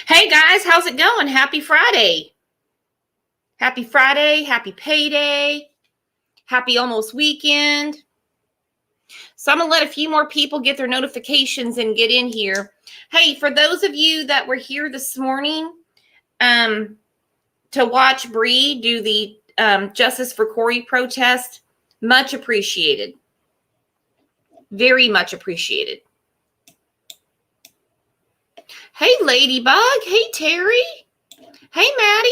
Hey guys, how's it going? Happy Friday. Happy Friday, happy payday, happy almost weekend. So I'm going to let a few more people get their notifications and get in here. Hey, for those of you that were here this morning to watch Bree do the Justice for Corey protest, much appreciated. Very much appreciated. Hey, Ladybug. Hey, Terry. Hey, Maddie.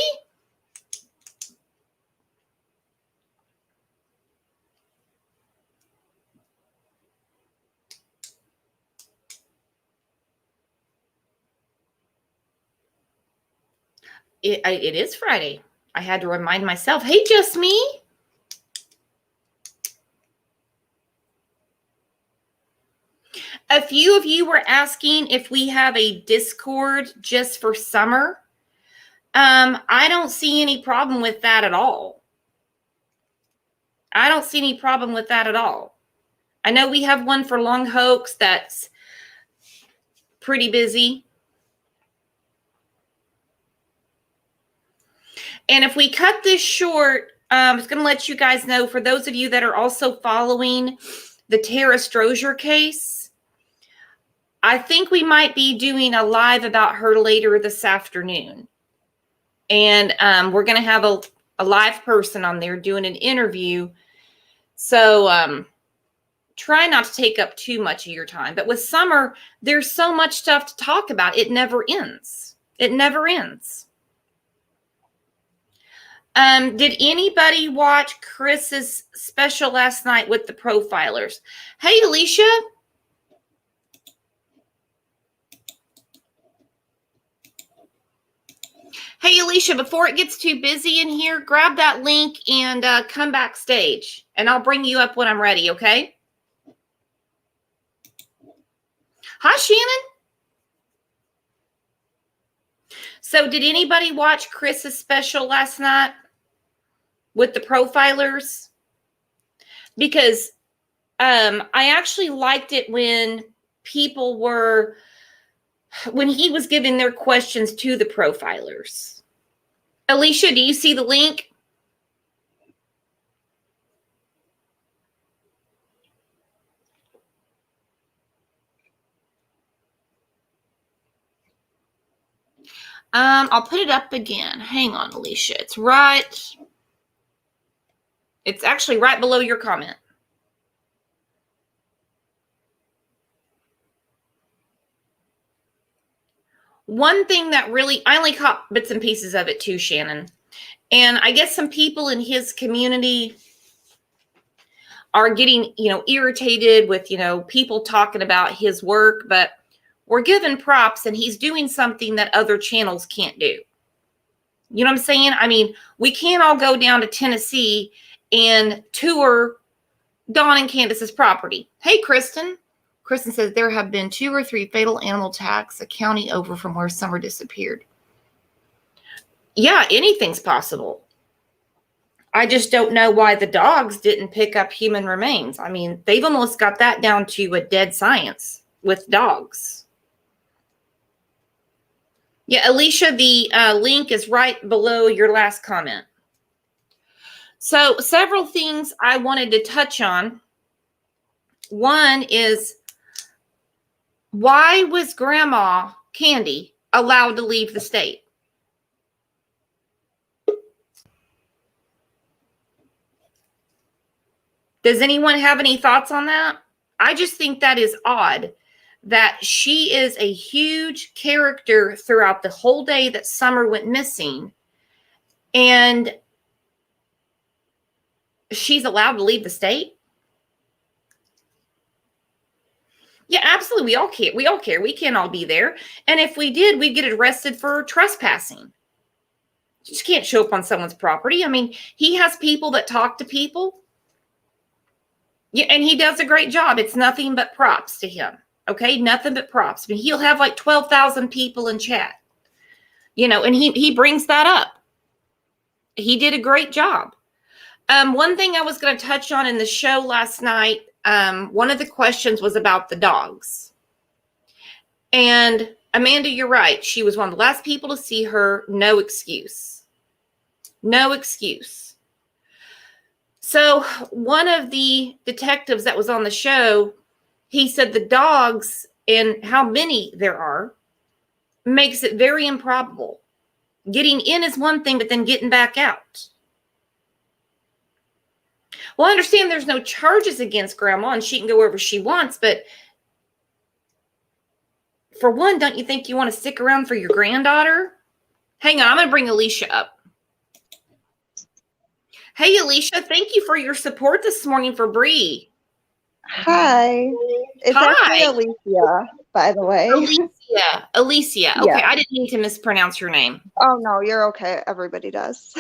It is Friday. I had to remind myself. Hey, just me. A few of you were asking if we have a Discord just for summer. I don't see any problem with that at all. I don't see any problem with that at all. I know we have one for Long Hoax that's pretty busy. And if we cut this short, I'm just going to let you guys know, for those of you that are also following the Tara Strozier case, I think we might be doing a live about her later this afternoon. And we're going to have a live person on there doing an interview. So try not to take up too much of your time. But with summer, there's so much stuff to talk about. It never ends. It never ends. Did anybody watch Chris's special last night with the profilers? Hey, Alicia. Hey, Alicia, before it gets too busy in here, grab that link and come backstage. And I'll bring you up when I'm ready, okay? Hi, Shannon. So did anybody watch Chris's special last night with the profilers? Because I actually liked it when people were, when he was giving their questions to the profilers. Alicia, do you see the link? I'll put it up again. Hang on, Alicia. It's actually right below your comment. One thing that really, I only caught bits and pieces of it too, Shannon. And I guess some people in his community are getting, irritated with, people talking about his work, but we're giving props and he's doing something that other channels can't do. You know what I'm saying? I mean, we can't all go down to Tennessee and tour Dawn and Candace's property. Hey, Kristen. Kristen says there have been 2 or 3 fatal animal attacks a county over from where Summer disappeared. Yeah, anything's possible. I just don't know why the dogs didn't pick up human remains. I mean, they've almost got that down to a dead science with dogs. Yeah, Alicia, the link is right below your last comment. So several things I wanted to touch on. One is, why was Grandma Candy allowed to leave the state? Does anyone have any thoughts on that? I just think that is odd that she is a huge character throughout the whole day that Summer went missing, and she's allowed to leave the state. Yeah, absolutely. We all care. We all care. We can't all be there. And if we did, we'd get arrested for trespassing. You just can't show up on someone's property. I mean, he has people that talk to people. Yeah, and he does a great job. It's nothing but props to him. Okay, nothing but props. I mean, he'll have like 12,000 people in chat. And he brings that up. He did a great job. One thing I was going to touch on in the show last night, one of the questions was about the dogs. And Amanda, you're right. She was one of the last people to see her. No excuse. No excuse. So one of the detectives that was on the show, he said the dogs and how many there are makes it very improbable. Getting in is one thing, but then getting back out. Well, I understand there's no charges against Grandma and she can go wherever she wants, but for one, don't you think you want to stick around for your granddaughter? Hang on, I'm going to bring Alicia up. Hey, Alicia, thank you for your support this morning for Bree. Hi. It's actually Alicia, by the way. Alicia. Okay, yeah. I didn't mean to mispronounce your name. Oh, no, you're okay. Everybody does.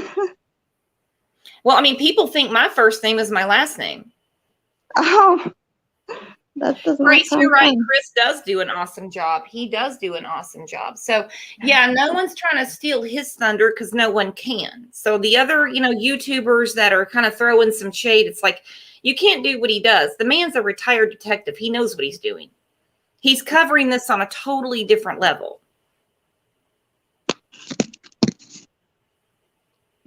Well, I mean, people think my first name is my last name. Oh, that doesn't Grace, sound you're right. fun. Chris does do an awesome job. He does do an awesome job. So, yeah, no one's trying to steal his thunder because no one can. So the other, YouTubers that are kind of throwing some shade, it's like, you can't do what he does. The man's a retired detective. He knows what he's doing. He's covering this on a totally different level.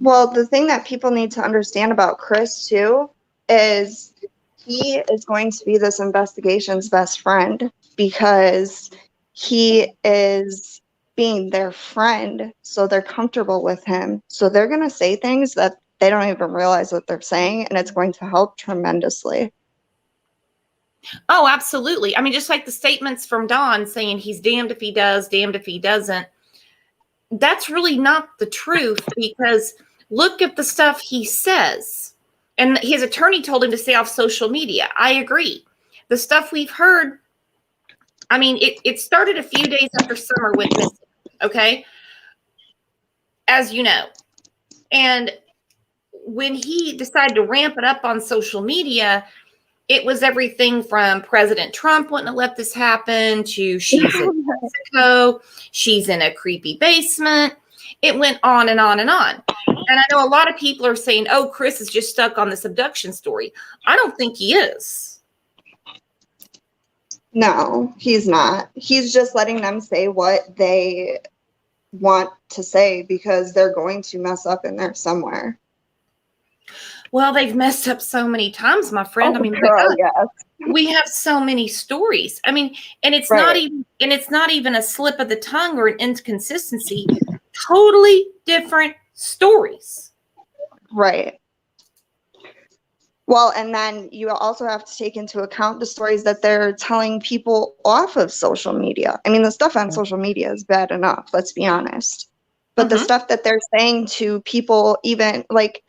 Well, the thing that people need to understand about Chris, too, is he is going to be this investigation's best friend because he is being their friend, so they're comfortable with him. So they're going to say things that they don't even realize what they're saying, and it's going to help tremendously. Oh, absolutely. I mean, just like the statements from Don saying he's damned if he does, damned if he doesn't. That's really not the truth because look at the stuff he says. And his attorney told him to stay off social media. I agree. The stuff we've heard, I mean, it started a few days after Summer went missing, okay? As you know. And when he decided to ramp it up on social media, it was everything from President Trump wouldn't have let this happen to she's in Mexico, she's in a creepy basement. It went on and on and on. And I know a lot of people are saying, oh, Chris is just stuck on this abduction story. I don't think he is. No, he's not. He's just letting them say what they want to say because they're going to mess up in there somewhere. Well, they've messed up so many times, my friend. Oh, I mean, girl, yes. We have so many stories. I mean, and it's Right. not even a slip of the tongue or an inconsistency. Totally different stories. Right. Well, and then you also have to take into account the stories that they're telling people off of social media. I mean, the stuff on social media is bad enough, let's be honest. But the stuff that they're saying to people, even like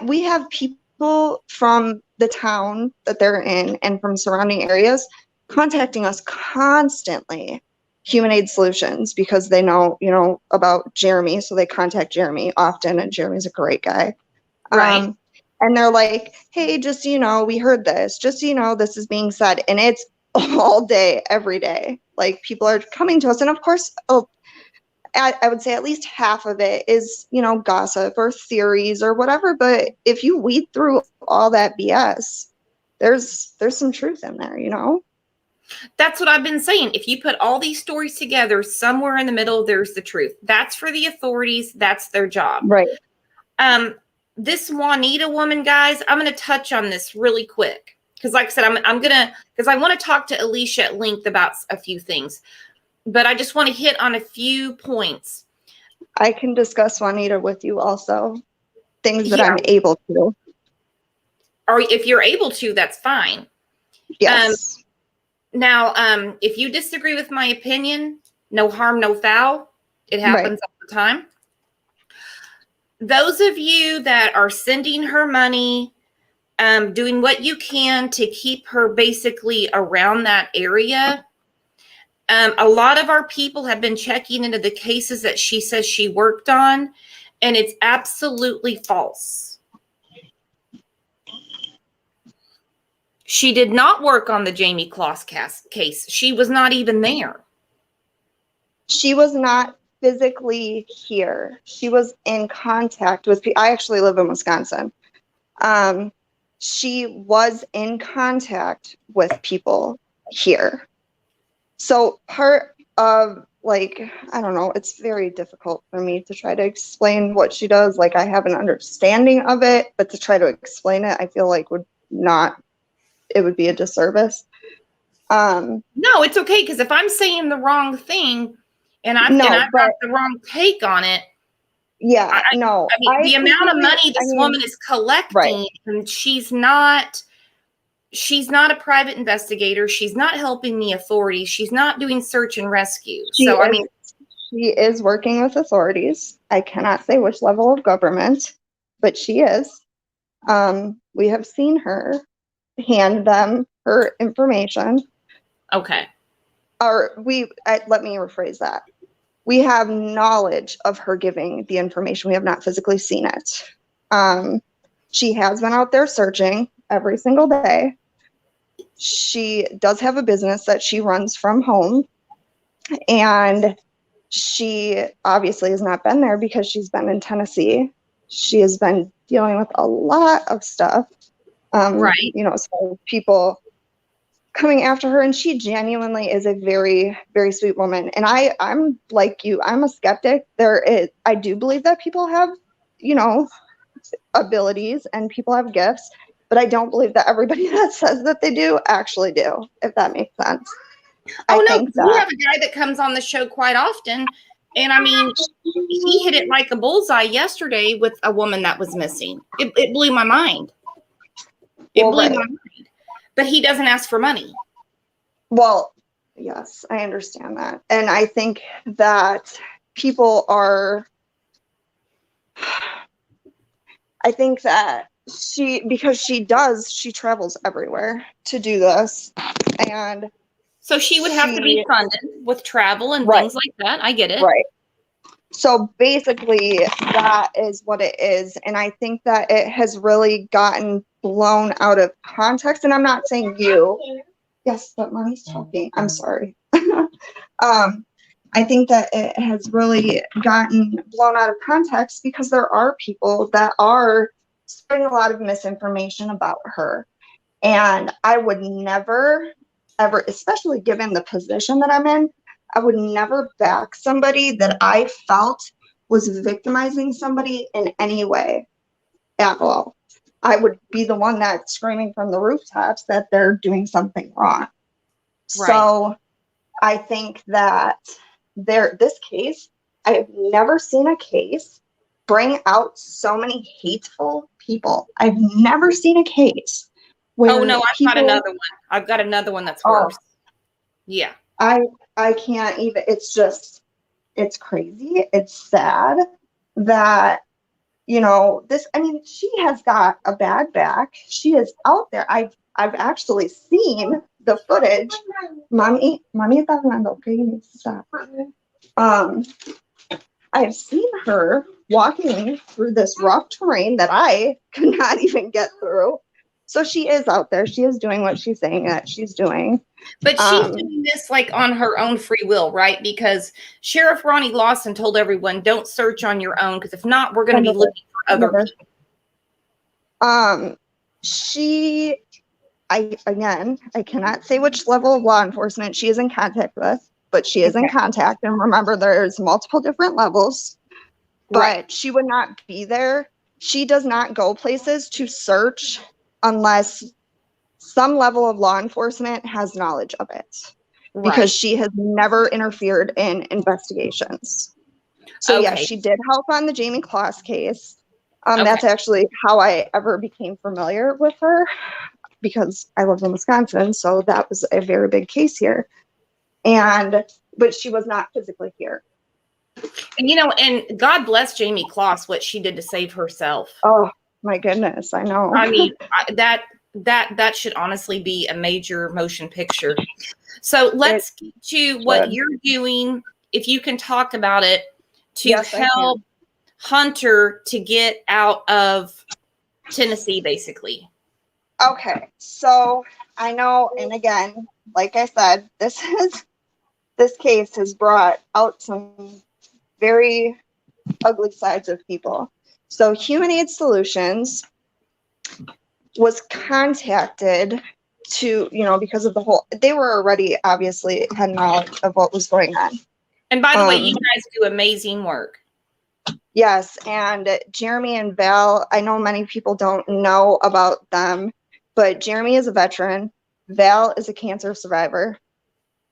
we have people from the town that they're in and from surrounding areas contacting us constantly, Human Aid Solutions, because they know, about Jeremy. So they contact Jeremy often, and Jeremy's a great guy. Right. And they're like, hey, just so you know, we heard this. Just so you know, this is being said. And it's all day, every day. Like, people are coming to us. And of course, I would say at least half of it is, gossip or theories or whatever. But if you weed through all that BS, there's some truth in there, That's what I've been saying. If you put all these stories together, somewhere in the middle, there's the truth. That's for the authorities. That's their job. Right. This Juanita woman, guys, I'm going to touch on this really quick. Because like I said, because I want to talk to Alicia at length about a few things. But I just want to hit on a few points. I can discuss Juanita with you also. Things that I'm able to. Or if you're able to, that's fine. Yes. Now, if you disagree with my opinion, no harm, no foul. It happens all the time. Those of you that are sending her money, doing what you can to keep her basically around that area. A lot of our people have been checking into the cases that she says she worked on, and it's absolutely false. She did not work on the Jamie Kloss case. She was not even there. She was not physically here. She was in contact with people. I actually live in Wisconsin. She was in contact with people here. So of, like, I don't know, it's very difficult for me to try to explain what she does. Like, I have an understanding of it, but to try to explain it, I feel like it would be a disservice. No, it's okay, because if I'm saying the wrong thing and I've got the wrong take on it, yeah, no. I mean, the amount of money this woman is collecting, right. and she's not a private investigator. She's not helping the authorities. She's not doing search and rescue. She is working with authorities. I cannot say which level of government, but she is. We have seen her hand them her information. Okay. Let me rephrase that. We have knowledge of her giving the information. We have not physically seen it. She has been out there searching every single day. She does have a business that she runs from home, and she obviously has not been there because she's been in Tennessee. She has been dealing with a lot of stuff. Right. You know, as far as people coming after her, and she genuinely is a very, very sweet woman. And I'm like you, I'm a skeptic. I do believe that people have, you know, abilities and people have gifts, but I don't believe that everybody that says that they do actually do, if that makes sense. Oh, no, we have a guy that comes on the show quite often, and I mean, he hit it like a bullseye yesterday with a woman that was missing. It blew my mind. It blew my mind. But he doesn't ask for money. Well, yes, I understand that. And I think that people are, I think that because she travels everywhere to do this. And so she would have to be funded with travel and things like that. I get it. Right. So basically that is what it is. And I think that it has really gotten blown out of context. And I'm not saying you. Yes, but Mommy's talking. I'm sorry. I think that it has really gotten blown out of context because there are people that are spreading a lot of misinformation about her. And I would never, ever, especially given the position that I'm in, I would never back somebody that I felt was victimizing somebody in any way at all. I would be the one that's screaming from the rooftops that they're doing something wrong. Right. So I think that this case, I've never seen a case bring out so many hateful people. I've never seen a case where got another one. I've got another one that's worse. Yeah. I can't even, it's crazy. It's sad that, you know, she has got a bad back. She is out there. I've actually seen the footage. Mommy está hablando, okay? You need to stop. I've seen her walking through this rough terrain that I could not even get through. So she is out there. She is doing what she's saying that she's doing. But she's doing this like on her own free will, right? Because Sheriff Ronnie Lawson told everyone, don't search on your own, because if not, we're going to be looking for other people. I cannot say which level of law enforcement she is in contact with, but she is in contact. And remember, there's multiple different levels, but she would not be there. She does not go places to search unless some level of law enforcement has knowledge of it, because she has never interfered in investigations. So yes, she did help on the Jamie Kloss case. That's actually how I ever became familiar with her, because I lived in Wisconsin. So that was a very big case here. But she was not physically here. And, you know, and God bless Jamie Kloss, what she did to save herself. Oh my goodness. I know. I mean, that should honestly be a major motion picture. So let's get to what you're doing, if you can talk about it, to help Hunter to get out of Tennessee, basically. Okay, so I know, and again, like I said, this case has brought out some very ugly sides of people. So Human Aid Solutions was contacted to, because of the whole, they were already obviously had knowledge of what was going on. And by the way, you guys do amazing work. Yes, and Jeremy and Val, I know many people don't know about them, but Jeremy is a veteran. Val is a cancer survivor.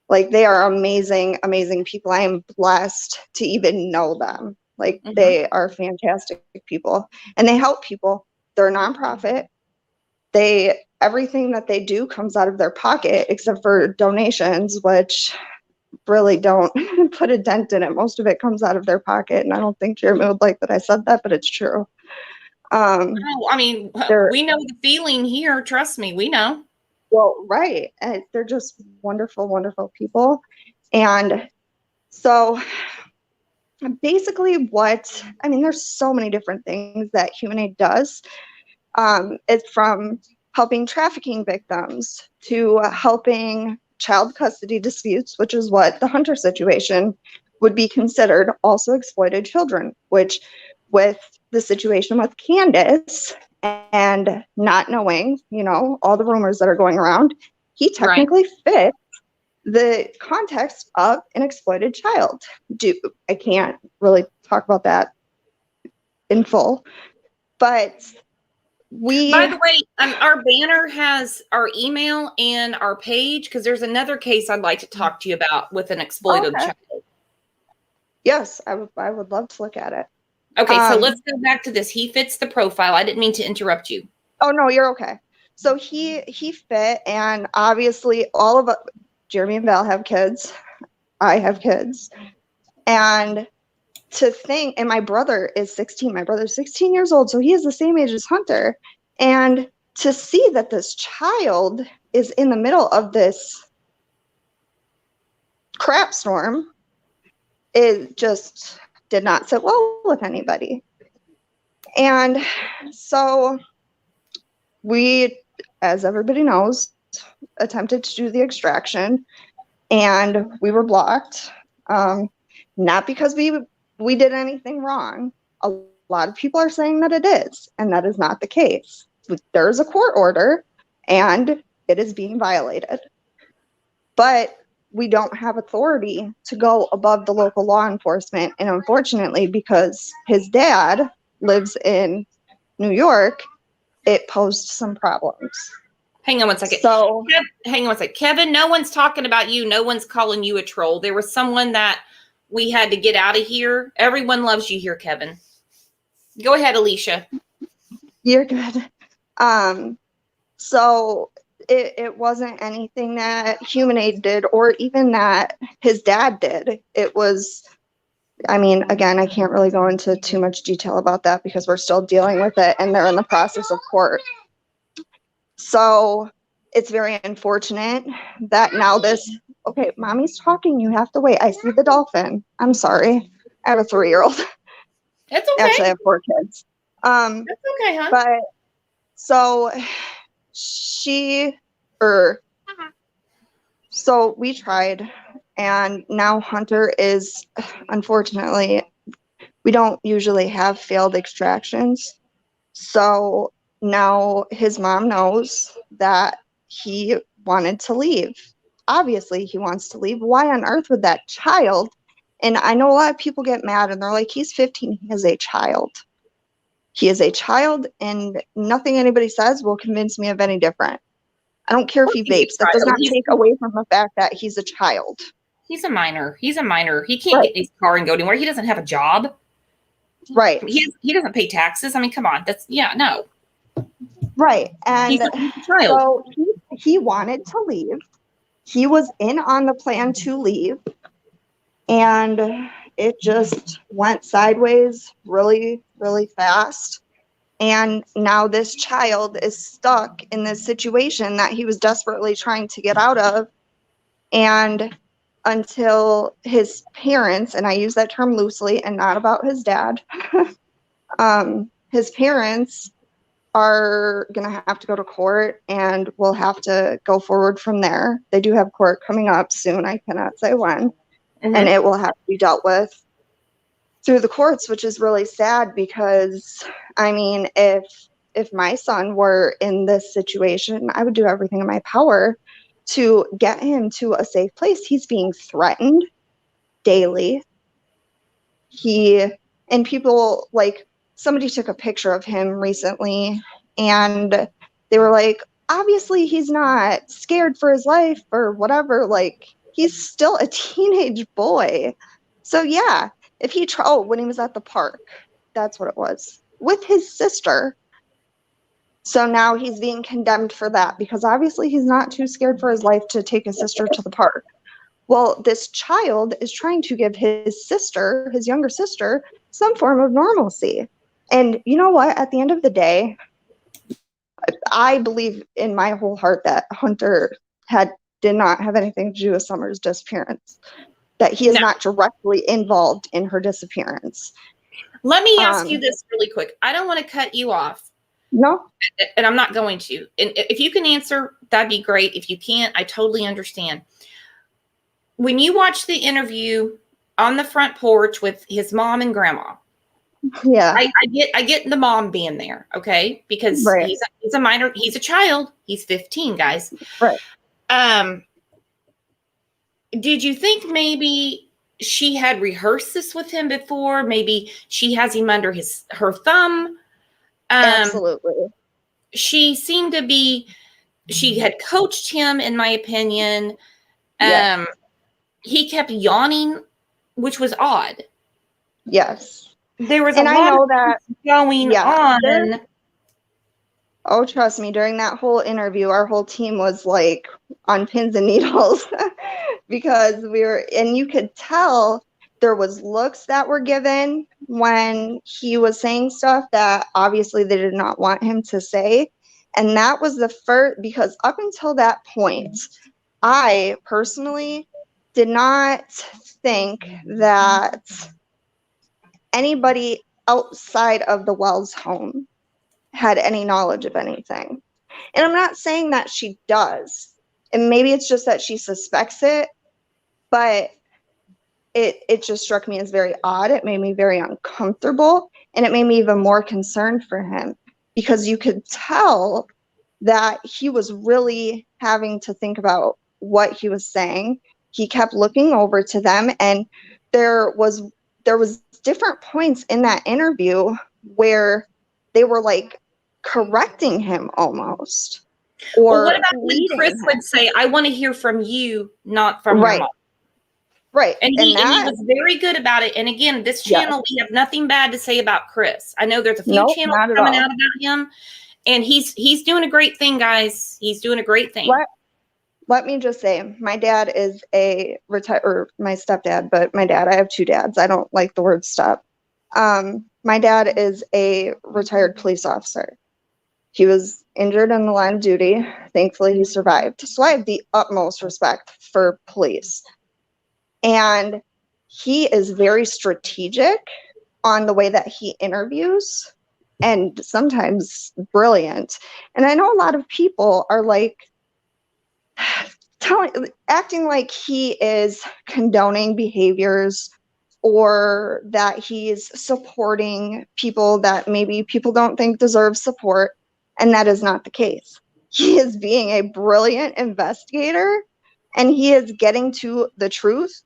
Like, they are amazing, amazing people. I am blessed to even know them. Like, they are fantastic people, and they help people. They're a nonprofit. Everything that they do comes out of their pocket, except for donations, which really don't put a dent in it. Most of it comes out of their pocket, and I don't think Jeremy would like that I said that, but it's true. No, I mean, we know the feeling here. Trust me, we know. Well, right. And they're just wonderful, wonderful people. And so basically there's so many different things that Human Aid does. It's from helping trafficking victims to helping child custody disputes, which is what the Hunter situation would be considered, also exploited children, which with the situation with Candace and not knowing, all the rumors that are going around, he technically fits the context of an exploited child. I can't really talk about that in full, but by the way, our banner has our email and our page, because there's another case I'd like to talk to you about with an exploited child. Yes, I would love to look at it. Okay, so let's go back to this. He fits the profile. I didn't mean to interrupt you. Oh, no, you're okay. So he fit, and obviously all of us, Jeremy and Val have kids. I have kids. And to think, and my brother is 16. My brother's 16 years old, so he is the same age as Hunter. And to see that this child is in the middle of this crap storm, it just did not sit well with anybody. And so we, as everybody knows, attempted to do the extraction, and we were blocked. Not because we did anything wrong. A lot of people are saying that it is, and that is not the case. There's a court order, and it is being violated. But we don't have authority to go above the local law enforcement. And unfortunately, because his dad lives in New York, it posed some problems. Hang on one second. Hang on one second. Kevin, no one's talking about you. No one's calling you a troll. There was someone that we had to get out of here. Everyone loves you here, Kevin. Go ahead, Alicia. You're good. So it wasn't anything that Human Aid did or even that his dad did. It was, again, I can't really go into too much detail about that because we're still dealing with it and they're in the process of court. So it's very unfortunate that now okay, mommy's talking, you have to wait. I see the dolphin. I'm sorry. I have a 3-year-old. It's okay. Actually, I have 4 kids. That's okay, huh? But so so we tried, and now Hunter is, unfortunately, we don't usually have failed extractions. So now his mom knows that he wanted to leave. Obviously, he wants to leave. Why on earth would that child? And I know a lot of people get mad and they're like, he's 15, he is a child. He is a child, and nothing anybody says will convince me of any different. I don't care if he vapes. That does not take away from the fact that he's a child. He's a minor. He can't get in his car and go anywhere. He doesn't have a job. Right. He doesn't pay taxes. Come on. No. Right. And he's a child. So he wanted to leave. He was in on the plan to leave. And it just went sideways really, really fast. And now this child is stuck in this situation that he was desperately trying to get out of. And until his parents, and I use that term loosely and not about his dad, his parents are going to have to go to court, and we'll have to go forward from there. They do have court coming up soon. I cannot say when. Mm-hmm. And it will have to be dealt with through the courts, which is really sad because, if if my son were in this situation, I would do everything in my power to get him to a safe place. He's being threatened daily. And people, like, somebody took a picture of him recently and they were like, obviously he's not scared for his life or whatever. Like, he's still a teenage boy. So yeah, if he when he was at the park, that's what it was, with his sister. So now he's being condemned for that because obviously he's not too scared for his life to take his sister to the park. Well, this child is trying to give his sister, his younger sister, some form of normalcy. And you know what? At the end of the day, I believe in my whole heart that Hunter did not have anything to do with Summer's disappearance, that he is not directly involved in her disappearance. Let me ask you this really quick. I don't want to cut you off. No. And I'm not going to. And if you can answer, that'd be great. If you can't, I totally understand. When you watch the interview on the front porch with his mom and grandma, yeah, I get the mom being there, okay? Because he's a minor, he's a child, he's 15, guys. Right. Did you think maybe she had rehearsed this with him before? Maybe she has him under her thumb? Absolutely. She seemed to be. She had coached him, in my opinion. Yes. He kept yawning, which was odd. Yes. There was a lot of that going on. Oh, trust me, during that whole interview, our whole team was like on pins and needles because and you could tell there was looks that were given when he was saying stuff that obviously they did not want him to say. And that was the first, because up until that point, I personally did not think that anybody outside of the Wells home had any knowledge of anything. And I'm not saying that she does. And maybe it's just that she suspects it, but it just struck me as very odd. It made me very uncomfortable, and it made me even more concerned for him because you could tell that he was really having to think about what he was saying. He kept looking over to them, and there was different points in that interview where they were like correcting him almost. Or what about when Chris would say, I want to hear from you, not from your mom? Right. And he was very good about it. And again, this channel, we have nothing bad to say about Chris. I know there's a few channels coming out about him, and he's doing a great thing, guys. He's doing a great thing. Let me just say, my dad is my stepdad, but my dad, I have two dads. I don't like the word step. My dad is a retired police officer. He was injured in the line of duty. Thankfully, he survived. So I have the utmost respect for police. And he is very strategic on the way that he interviews, and sometimes brilliant. And I know a lot of people are like acting like he is condoning behaviors or that he's supporting people that maybe people don't think deserve support. And that is not the case. He is being a brilliant investigator, and he is getting to the truth.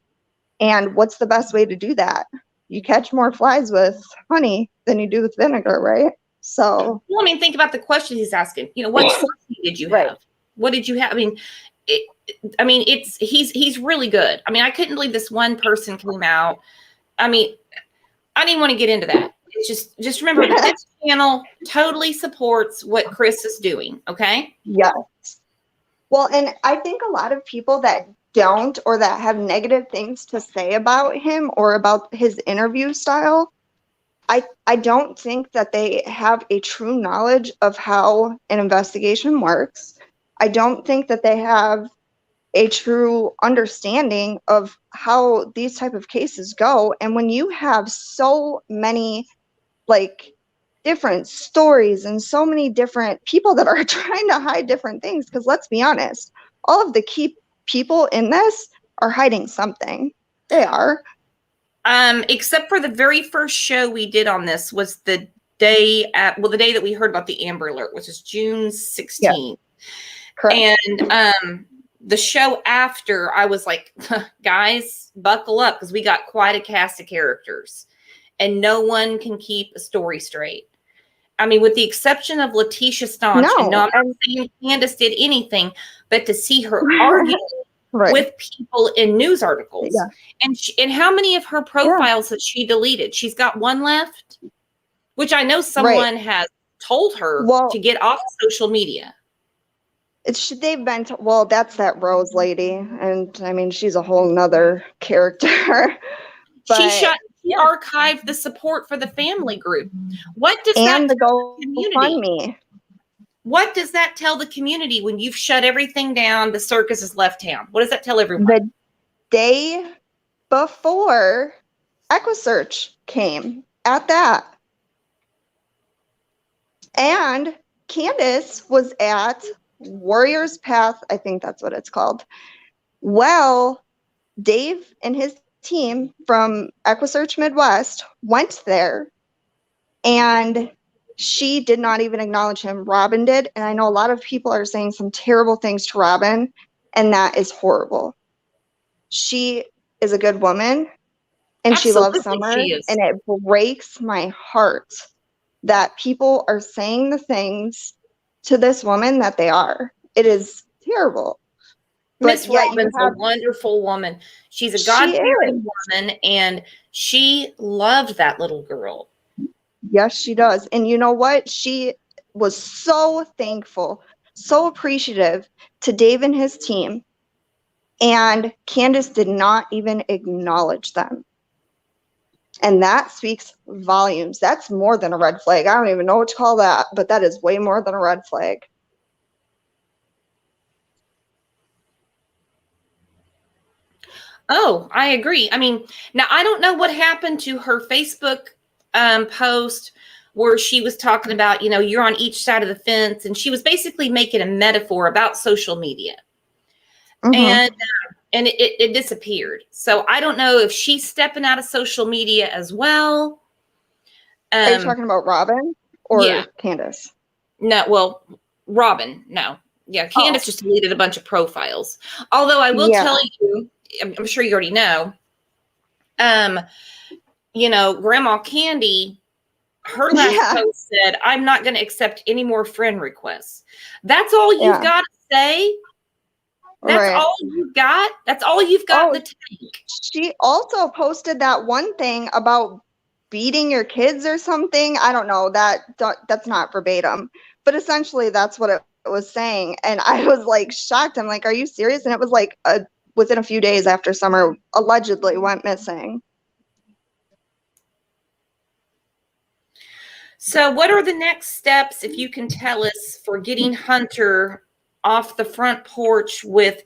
And what's the best way to do that? You catch more flies with honey than you do with vinegar, right? So, well, I mean, think about the question he's asking. You know, what sourcing did you have? What did you have? I mean, he's really good. I mean, I couldn't believe this one person came out. I mean, I didn't want to get into that. It's just remember that this channel totally supports what Chris is doing. Okay. Yes. Well, and I think a lot of people that don't, or that have negative things to say about him or about his interview style, I don't think that they have a true knowledge of how an investigation works. I don't think that they have a true understanding of how these type of cases go. And when you have so many like different stories and so many different people that are trying to hide different things, because let's be honest, all of the key people in this are hiding something. They are. Except for the very first show we did on this was the day the day that we heard about the Amber Alert, which is June 16th. Correct. And the show after, I was like, guys, buckle up, because we got quite a cast of characters and no one can keep a story straight. I mean, with the exception of Letitia Staunch, and no, I'm not saying Candace did anything, but to see her arguing with people in news articles. And how many of her profiles has she deleted? She's got one left, which I know someone has told her to get off social media. They've been well, that's that Rose lady, and I mean, she's a whole nother character. She archived the support for the family group. What does and that the tell the community? GoFundMe. What does that tell the community when you've shut everything down? The circus has left town. What does that tell everyone? The day before EquiSearch came at that, and Candace was at Warriors Path, I think that's what it's called. Well, Dave and his team from EquiSearch Midwest went there, and she did not even acknowledge him. Robin did, and I know a lot of people are saying some terrible things to Robin, and that is horrible. She is a good woman, and Absolutely, she loves Summer, and it breaks my heart that people are saying the things to this woman that they are. It is terrible. Miss Robin's a wonderful woman. She's a God-fearing woman, and she loved that little girl. Yes, she does. And you know what? She was so thankful, so appreciative to Dave and his team. And Candace did not even acknowledge them. And that speaks volumes. That's more than a red flag. I don't even know what to call that, but that is way more than a red flag. Oh, I agree. I mean, now I don't know what happened to her Facebook post where she was talking about, you're on each side of the fence, and she was basically making a metaphor about social media. Mm-hmm. And it disappeared. So I don't know if she's stepping out of social media as well. Are you talking about Robin or Candace? No, well, Robin, no. Yeah, Candace just deleted a bunch of profiles. Although I will tell you, I'm sure you already know, Grandma Candy, her last post said, I'm not going to accept any more friend requests. That's all you've got to say? That's all you've got? That's all you've got in the tank? She also posted that one thing about beating your kids or something. I don't know. That's not verbatim. But essentially, that's what it was saying. And I was like shocked. I'm like, are you serious? And it was like within a few days after Summer allegedly went missing. So what are the next steps, if you can tell us, for getting Hunter off the front porch with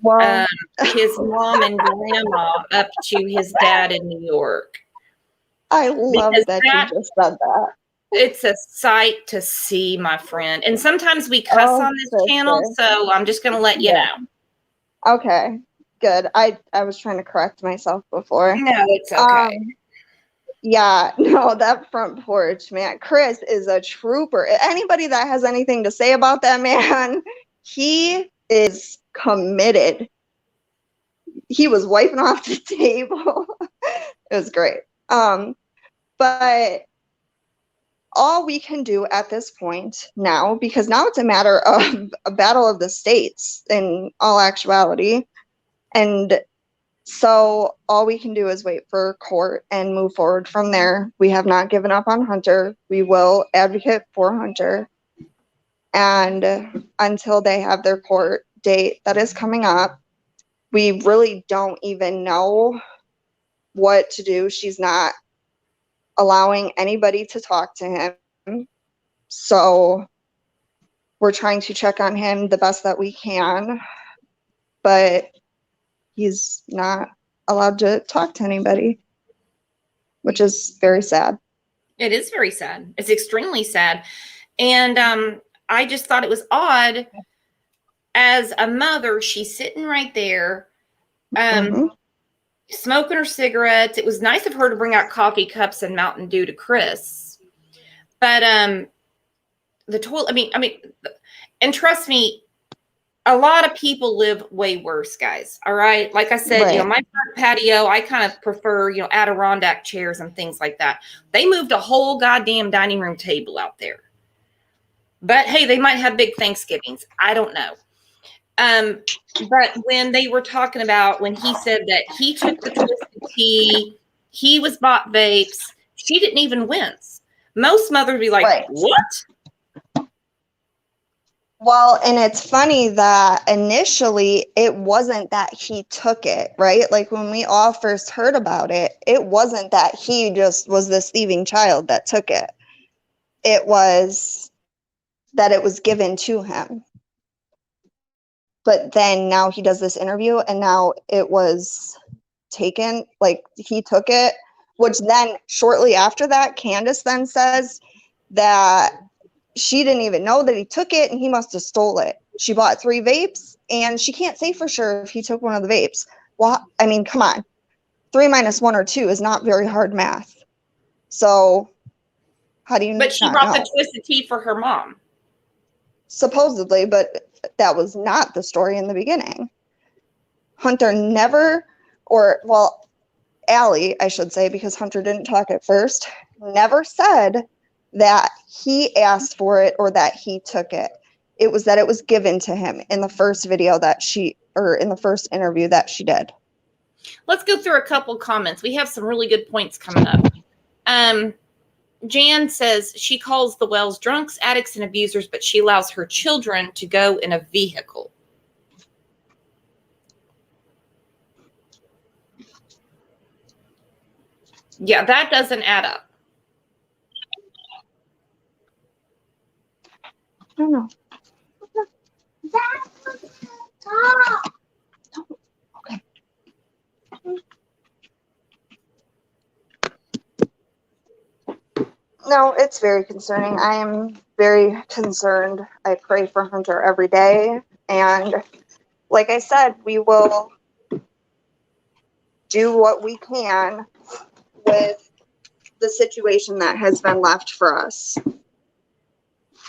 his mom and grandma up to his dad in New York? I love that you just said that. It's a sight to see, my friend. And sometimes we cuss on this channel, so I'm just going to let you know. Okay, good. I was trying to correct myself before. No, it's okay. Yeah, no, that front porch, man. Chris is a trooper. Anybody that has anything to say about that man, he is committed. He was wiping off the table. It was great. But all we can do at this point now, because now it's a matter of a battle of the states in all actuality. And so all we can do is wait for court and move forward from there. We have not given up on Hunter. We will advocate for Hunter. And until they have their court date that is coming up, we really don't even know what to do. She's not allowing anybody to talk to him. So we're trying to check on him the best that we can, but he's not allowed to talk to anybody, which is very sad. It is very sad. It's extremely sad. And I just thought it was odd. As a mother, she's sitting right there, smoking her cigarettes. It was nice of her to bring out coffee cups and Mountain Dew to Chris. But the toilet, and trust me, a lot of people live way worse, guys. All right. Like I said, Right. my front patio, I kind of prefer, Adirondack chairs and things like that. They moved a whole goddamn dining room table out there. But hey, they might have big Thanksgivings. I don't know. But when they were talking about, when he said that he took the twisted tea, he was bought vapes, she didn't even wince. Most mothers would be like, Right. what? Well, and it's funny that initially it wasn't that he took it, right? Like when we all first heard about it, it wasn't that he just was this thieving child that took it. It was that it was given to him. But then now he does this interview and now it was taken, like he took it, which then shortly after that, Candace then says that she didn't even know that he took it and he must have stole it. She bought 3 vapes and she can't say for sure if he took one of the vapes. Well, I mean, come on. 3 minus 1 or 2 is not very hard math. So how do you But she not brought know? the twisted tea for her mom. Supposedly, but that was not the story in the beginning. Hunter never, Allie, I should say, because Hunter didn't talk at first, never said that he asked for it or that he took it. It was that it was given to him in the first video in the first interview that she did. Let's go through a couple comments. We have some really good points coming up. Jan says she calls the Wells drunks, addicts, and abusers, but she allows her children to go in a vehicle. Yeah, that doesn't add up. I don't know. Okay. No, it's very concerning. I am very concerned. I pray for Hunter every day. And like I said, we will do what we can with the situation that has been left for us.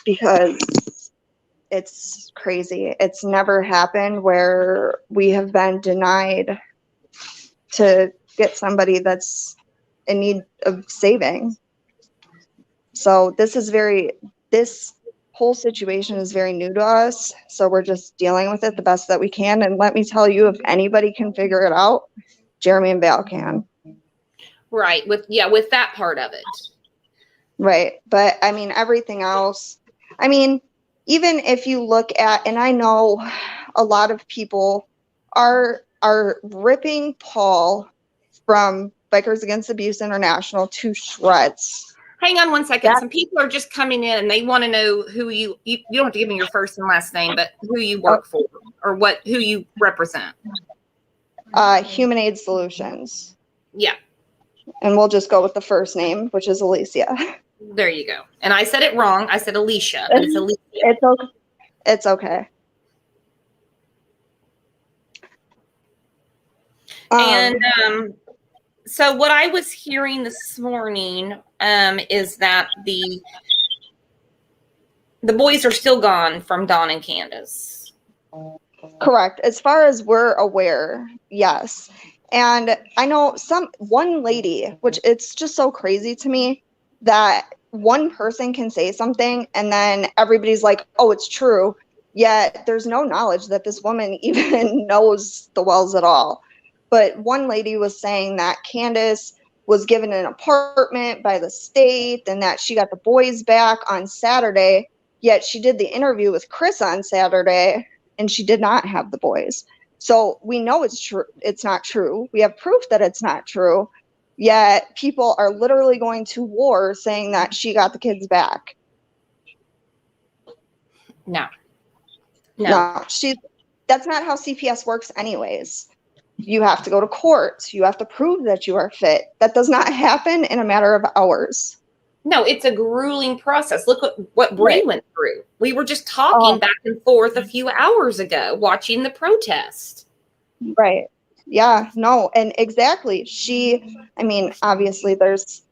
Because it's crazy. It's never happened where we have been denied to get somebody that's in need of saving. So this whole situation is very new to us. So we're just dealing with it the best that we can. And let me tell you, if anybody can figure it out, Jeremy and Val can. Right. With that part of it. Right. But I mean, everything else, I mean, even if you look at, and I know a lot of people are ripping Paul from Bikers Against Abuse International to shreds. Hang on one second. Some people are just coming in and they want to know who you don't have to give me your first and last name, but who you work for or who you represent. Human Aid Solutions. Yeah. And we'll just go with the first name, which is Alicia. There you go. And I said it wrong. I said Alicia, but it's Alicia. It's okay. It's okay. And so what I was hearing this morning is that the boys are still gone from Dawn and Candace. Correct. As far as we're aware, yes. And I know one lady, which it's just so crazy to me that one person can say something and then everybody's like, oh, it's true. Yet there's no knowledge that this woman even knows the Wells at all. But one lady was saying that Candace was given an apartment by the state and that she got the boys back on Saturday. Yet she did the interview with Chris on Saturday and she did not have the boys. So we know it's true. It's not true. We have proof that it's not true. Yet people are literally going to war saying that she got the kids back. No. That's not how CPS works anyways. You have to go to court. You have to prove that you are fit. That does not happen in a matter of hours. No, it's a grueling process. Look what Bree went through. We were just talking back and forth a few hours ago, watching the protest. Right. Yeah, no, and exactly. Obviously there's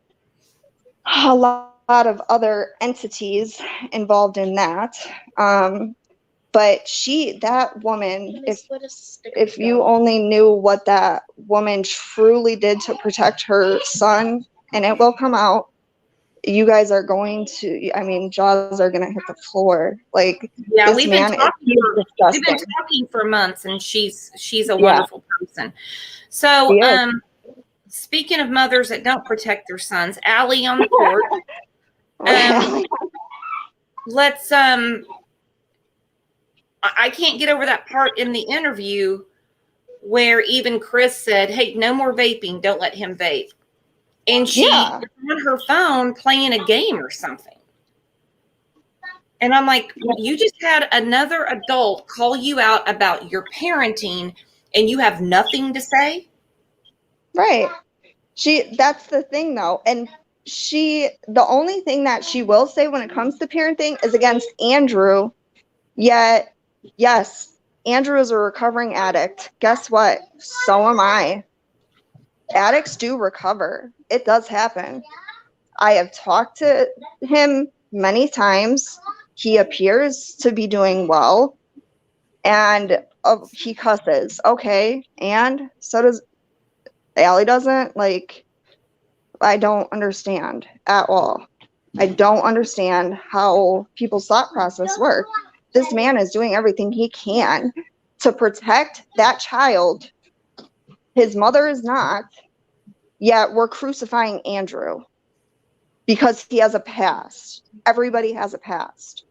a lot lot of other entities involved in that. But that woman, if you only knew what that woman truly did to protect her son, and it will come out, you guys are going to, I mean, jaws are going to hit the floor. Like, Yeah, this we've been man talking is we've been disgusting. talking for months, and she's a Yeah. wonderful person. So, She is. speaking of mothers that don't protect their sons, Allie on the court. Let's I can't get over that part in the interview where even Chris said, "Hey, no more vaping. Don't let him vape." And she was on her phone playing a game or something. And I'm like, you just had another adult call you out about your parenting and you have nothing to say? Right. That's the thing though. And the only thing that she will say when it comes to parenting is against Andrew. Yet, yes, Andrew is a recovering addict. Guess what? So am I. Addicts do recover. It does happen. I have talked to him many times. He appears to be doing well. And he cusses. Okay. And so does Allie doesn't. Like, I don't understand at all. I don't understand how people's thought process work. This man is doing everything he can to protect that child. His mother is not, yet we're crucifying Andrew because he has a past. Everybody has a past.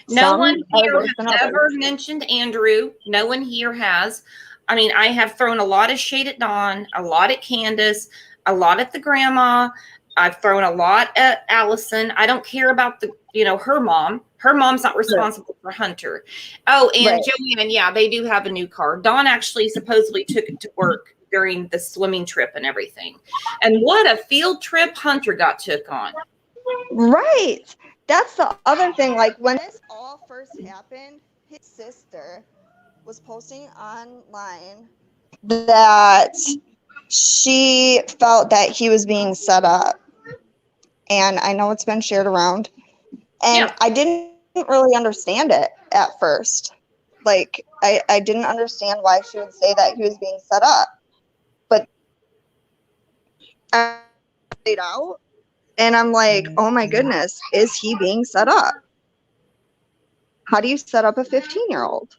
No one here has ever mentioned Andrew. No one here has. I mean, I have thrown a lot of shade at Dawn, a lot at Candace, a lot at the grandma. I've thrown a lot at Allison. I don't care about her mom. Her mom's not responsible for Hunter. Oh, and Joanne, yeah, they do have a new car. Dawn actually supposedly took it to work during the swimming trip and everything. And what a field trip Hunter got took on. Right. That's the other thing. Like, when this all first happened, his sister was posting online that she felt that he was being set up. And I know it's been shared around. And I didn't really understand it at first. Like, I didn't understand why she would say that he was being set up. But I played out, and I'm like, oh my goodness, is he being set up? How do you set up a 15-year-old?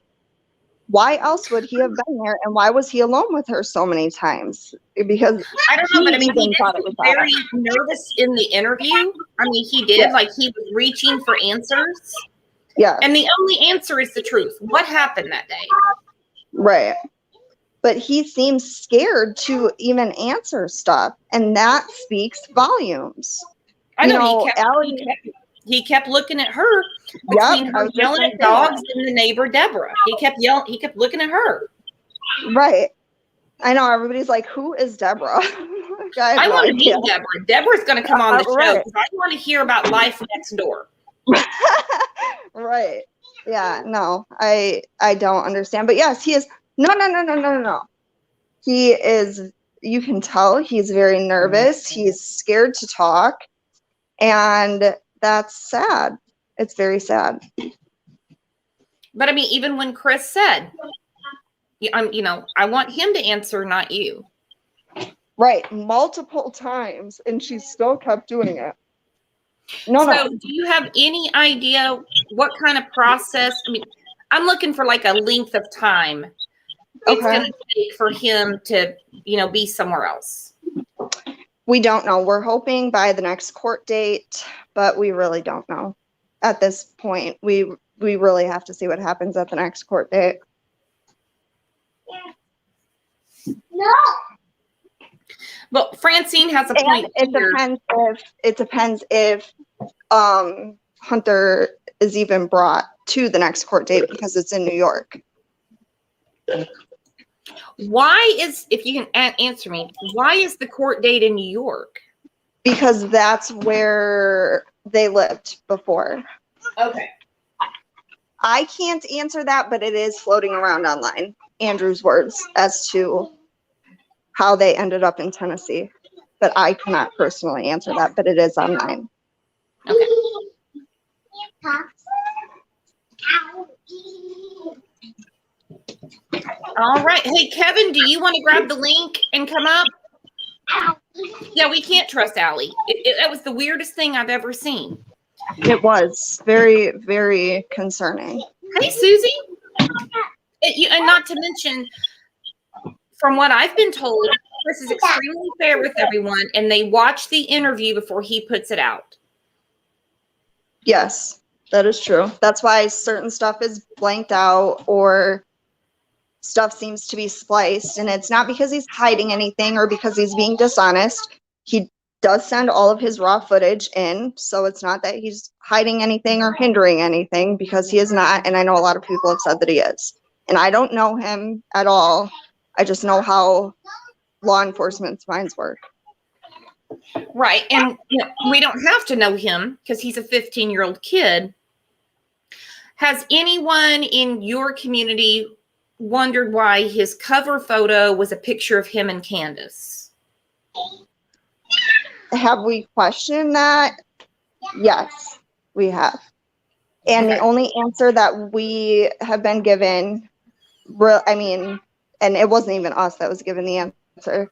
Why else would he have been there, and why was he alone with her so many times? Because I don't know, but I mean, he was very nervous in the interview. I mean, he did, like, he was reaching for answers. Yeah. And the only answer is the truth. What happened that day? Right. But he seems scared to even answer stuff, and that speaks volumes. I know, he kept looking at her between her yelling at dogs and the neighbor Deborah. He kept looking at her. Right. I know, everybody's like, who is Deborah? I want to meet Deborah. Deborah's going to come on the show because I want to hear about life next door. Right. Yeah, no, I don't understand. But yes, he is. No. He is, you can tell he's very nervous. He's scared to talk. And that's sad. It's very sad. But I mean, even when Chris said, I want him to answer, not you. Right. Multiple times. And she still kept doing it. So do you have any idea what kind of process? I mean, I'm looking for like a length of time it's going to take for him to, be somewhere else. We don't know. We're hoping by the next court date, but we really don't know. At this point, we really have to see what happens at the next court date. No. Well, Francine has a point. It depends if Hunter is even brought to the next court date because it's in New York. If you can answer me, why is the court date in New York? Because that's where they lived before. Okay. I can't answer that, but it is floating around online, Andrew's words, as to how they ended up in Tennessee. But I cannot personally answer that, but it is online. Okay. All right. Hey, Kevin, do you want to grab the link and come up? Yeah, we can't trust Allie. That was the weirdest thing I've ever seen. It was very, very concerning. Hey, Susie. And not to mention, from what I've been told, Chris is extremely fair with everyone, and they watch the interview before he puts it out. Yes, that is true. That's why certain stuff is blanked out or stuff seems to be spliced. And it's not because he's hiding anything or because he's being dishonest. He does send all of his raw footage in. So it's not that he's hiding anything or hindering anything, because he is not. And I know a lot of people have said that he is. And I don't know him at all. I just know how law enforcement's minds work. Right. And we don't have to know him because he's a 15-year-old kid. Has anyone in your community wondered why his cover photo was a picture of him and Candace? Have we questioned that? Yes, we have. And Okay. the only answer that we have been given, and it wasn't even us that was given the answer,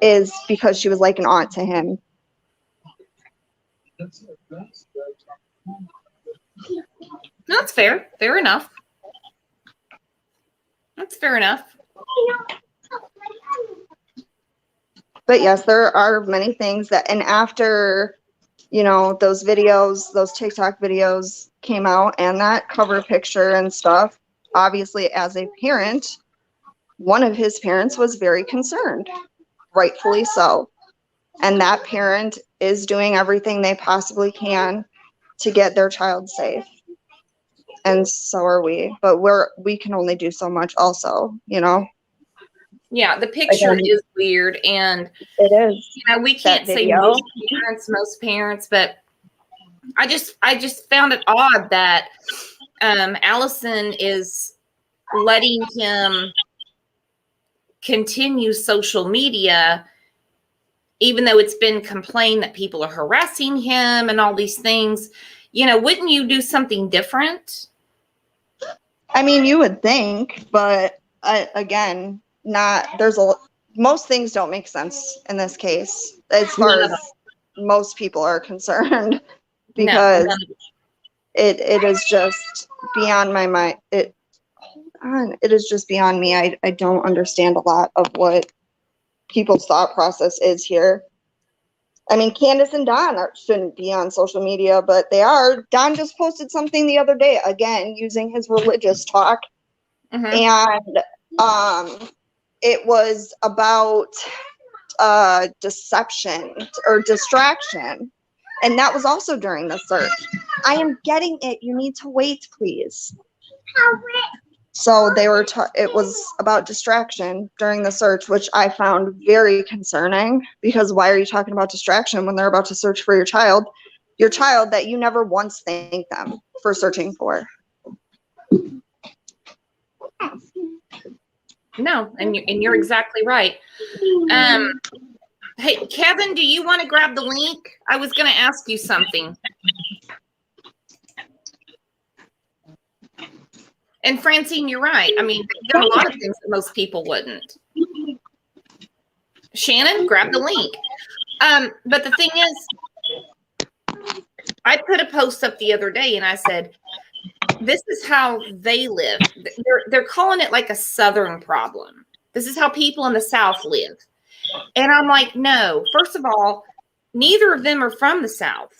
is because she was like an aunt to him. That's fair. Fair enough. That's fair enough. But yes, there are many things that, and after, those videos, those TikTok videos came out and that cover picture and stuff, obviously as a parent, one of his parents was very concerned, rightfully so. And that parent is doing everything they possibly can to get their child safe. And so are we, but we can only do so much also, Yeah, the picture is weird, and it is. We can't say most parents, but I just found it odd that Allison is letting him continue social media, even though it's been complained that people are harassing him and all these things. Wouldn't you do something different? I mean, you would think, but again, most things don't make sense in this case as far as most people are concerned, because it is just beyond my mind. It is just beyond me. I don't understand a lot of what people's thought process is here. I mean, Candace and Don shouldn't be on social media, but they are. Don just posted something the other day, again, using his religious talk. And it was about deception or distraction. And that was also during the search. I am getting it. You need to wait, please. So it was about distraction during the search, which I found very concerning, because why are you talking about distraction when they're about to search for your child that you never once thanked them for searching for? No, and you're exactly right. Hey, Kevin, do you want to grab the link? I was going to ask you something. And Francine, you're right. I mean, there are a lot of things that most people wouldn't. Shannon, grab the link. But the thing is, I put a post up the other day and I said, this is how they live. They're calling it like a Southern problem. This is how people in the South live. And I'm like, no, first of all, neither of them are from the South.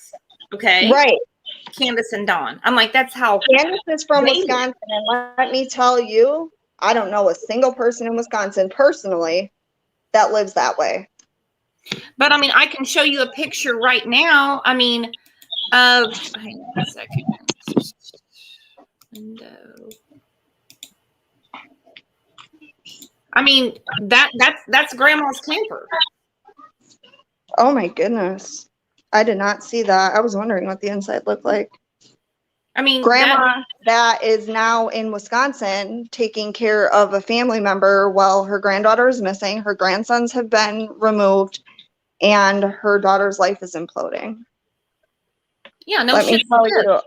Okay. Right. Candace and Don. I'm like, that's how. Candace is from Wisconsin. And let me tell you, I don't know a single person in Wisconsin personally that lives that way. But I mean, I can show you a picture right now. I mean, hang on a second. Window. I mean, that's Grandma's camper. Oh my goodness. I did not see that. I was wondering what the inside looked like. I mean, Grandma that is now in Wisconsin taking care of a family member while her granddaughter is missing. Her grandsons have been removed and her daughter's life is imploding. Yeah, no Let me shit's tell good. you,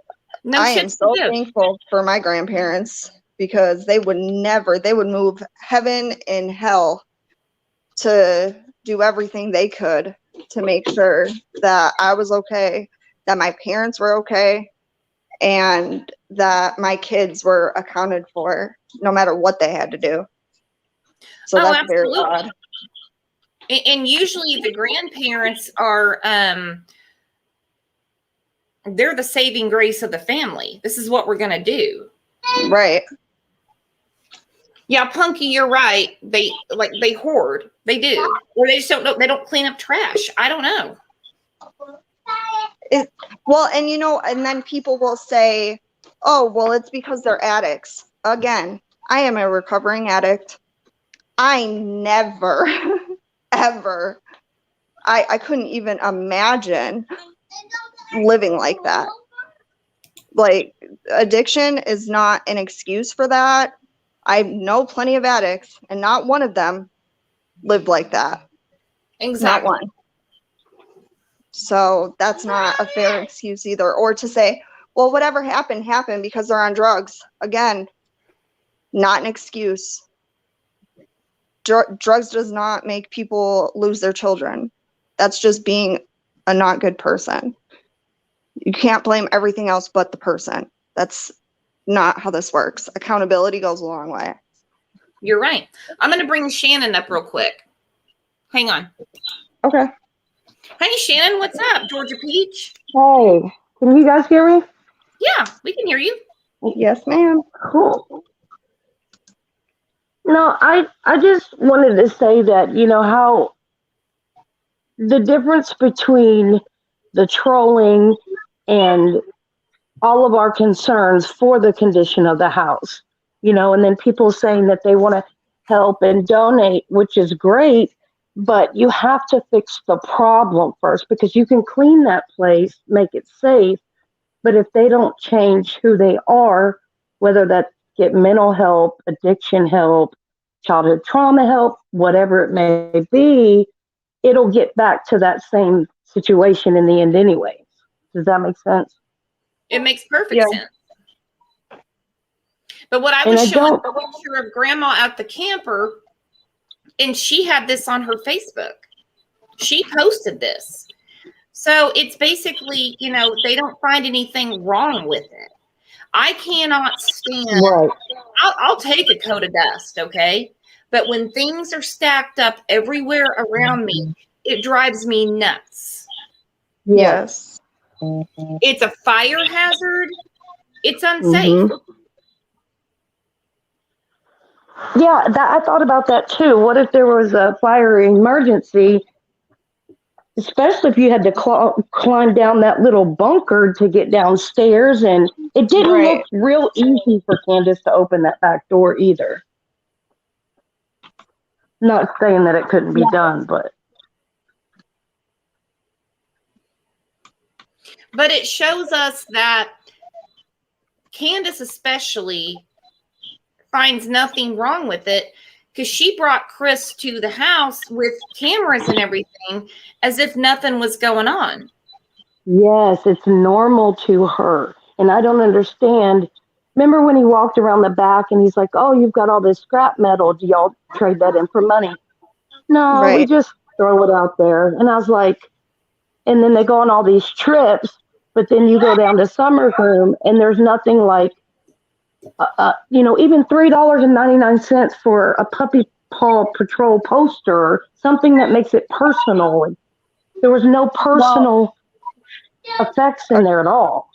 No I am shit's so good. thankful for my grandparents because they would move heaven and hell to do everything they could to make sure that I was okay, that my parents were okay, and that my kids were accounted for no matter what they had to do. So Oh, that's very absolutely. odd. And usually the grandparents are they're the saving grace of the family. This is what we're going to do. Right. Yeah, Punky, you're right. They hoard. They do. Or they just don't know. They don't clean up trash. I don't know. Well, and you know, and then people will say, oh, well, it's because they're addicts. Again, I am a recovering addict. I never, ever, I couldn't even imagine living like that. Like, addiction is not an excuse for that. I know plenty of addicts, and not one of them lived like that. Exactly. Not one. So that's not a fair excuse either. Or to say, well, whatever happened, happened because they're on drugs. Again, not an excuse. Drugs does not make people lose their children. That's just being a not good person. You can't blame everything else but the person. That's not how this works. Accountability goes a long way. You're right. I'm going to bring Shannon up real quick. Hang on. Okay. Hey, Shannon, what's up? Georgia Peach? Hey, can you guys hear me? Yeah, we can hear you. Yes, ma'am. Cool. No, I just wanted to say that, you know, how the difference between the trolling and all of our concerns for the condition of the house, you know, and then people saying that they want to help and donate, which is great, but you have to fix the problem first because you can clean that place, make it safe. But if they don't change who they are, whether that's get mental help, addiction help, childhood trauma help, whatever it may be, it'll get back to that same situation in the end anyway. Does that make sense? It makes perfect sense. But what I And was I showing don't- a picture of Grandma at the camper, and she had this on her Facebook. She posted this. So it's basically, you know, they don't find anything wrong with it. I cannot stand, Right. I'll take a coat of dust, okay? But when things are stacked up everywhere around me, it drives me nuts. Yes. It's a fire hazard. It's unsafe. Yeah, I thought about that too. What if there was a fire emergency, especially if you had to climb down that little bunker to get downstairs? And it didn't look real easy for Candace to open that back door either. Not saying that it couldn't be done, but. But it shows us that Candace especially finds nothing wrong with it because she brought Chris to the house with cameras and everything as if nothing was going on. Yes, it's normal to her. And I don't understand. Remember when he walked around the back and he's like, oh, you've got all this scrap metal. Do y'all trade that in for money? No, we just throw it out there. And I was like, and then they go on all these trips, but then you go down to Summer Home and there's nothing like, you know, even $3.99 for a Puppy Paw Patrol poster, something that makes it personal. And there was no personal effects in there at all.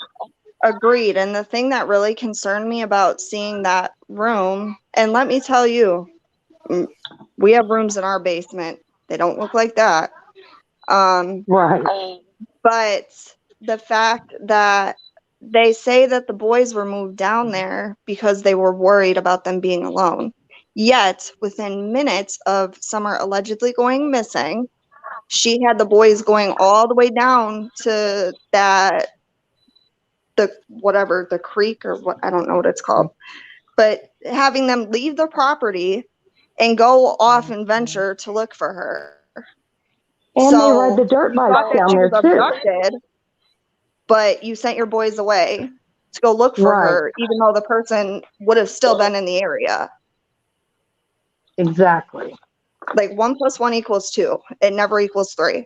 Agreed. And the thing that really concerned me about seeing that room, and let me tell you, we have rooms in our basement. They don't look like that. Right. But the fact that they say that the boys were moved down there because they were worried about them being alone. Yet, within minutes of Summer allegedly going missing, she had the boys going all the way down to the creek or what, I don't know what it's called, but having them leave the property and go off and venture to look for her. And they ride the dirt bike down there too. Abducted. but you sent your boys away to go look for Right. her, even though the person would have still been in the area. Exactly. Like 1 + 1 = 2. It never equals 3.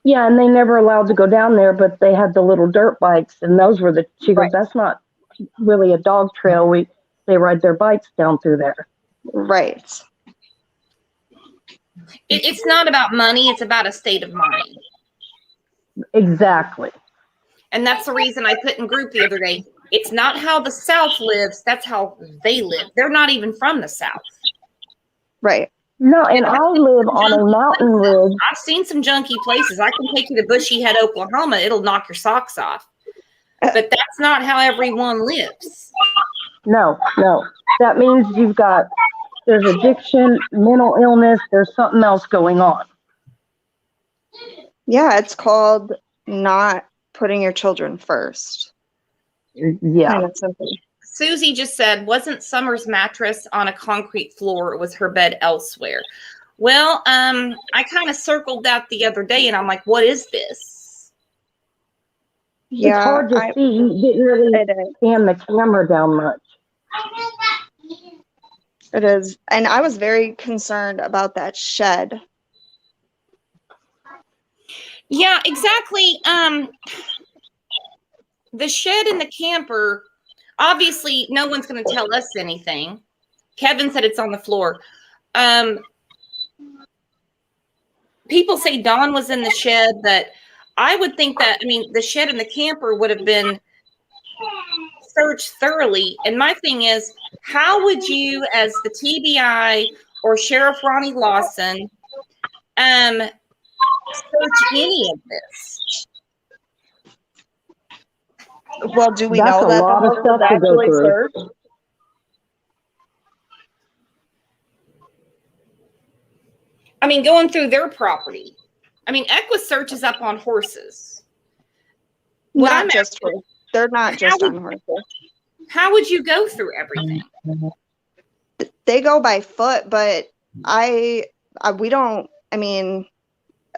Yeah, and they never allowed to go down there, but they had the little dirt bikes, and those were she goes, Right. that's not really a dog trail. They ride their bikes down through there. Right. It's not about money. It's about a state of mind. Exactly. And that's the reason I put in group the other day. It's not how the South lives. That's how they live. They're not even from the South. Right. No, and I live on a mountain ridge. I've seen some junky places. I can take you to Bushy Head, Oklahoma. It'll knock your socks off. But that's not how everyone lives. No. That means there's addiction, mental illness, there's something else going on. Yeah, it's called not putting your children first. Yeah. Kind of simple. Susie just said, wasn't Summer's mattress on a concrete floor? It was her bed elsewhere. Well, I kind of circled that the other day, and I'm like, what is this? Yeah, it's hard to see. You didn't really scan the camera down much. It is. And I was very concerned about that shed. Yeah, exactly. The shed and the camper, obviously, no one's going to tell us anything. Kevin said it's on the floor. People say Dawn was in the shed, but I would think that, the shed and the camper would have been searched thoroughly. And my thing is, how would you, as the TBI or Sheriff Ronnie Lawson, search any of this? Well, do we That's know a that the lot of house stuff was to go actually through. searched? Going through their property. EquiSearch is up on horses. Not just horses. They're not just on horses. How would you go through everything? They go by foot, but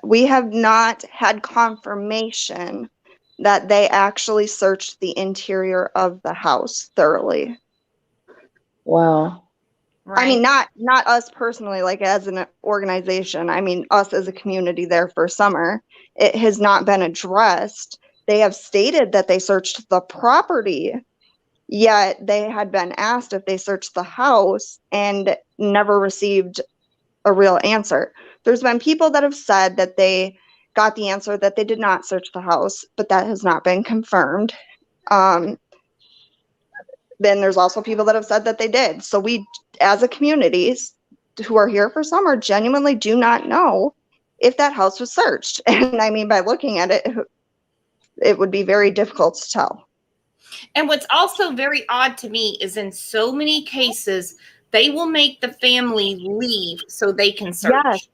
we have not had confirmation that they actually searched the interior of the house thoroughly. Wow. Right. Not us personally, like as an organization. Us as a community there for Summer. It has not been addressed. They have stated that they searched the property, yet they had been asked if they searched the house and never received a real answer. There's been people that have said that they got the answer that they did not search the house, but that has not been confirmed. Then there's also people that have said that they did. So we, as a community who are here for Summer, genuinely do not know if that house was searched. And by looking at it, it would be very difficult to tell. And what's also very odd to me is in so many cases, they will make the family leave so they can search.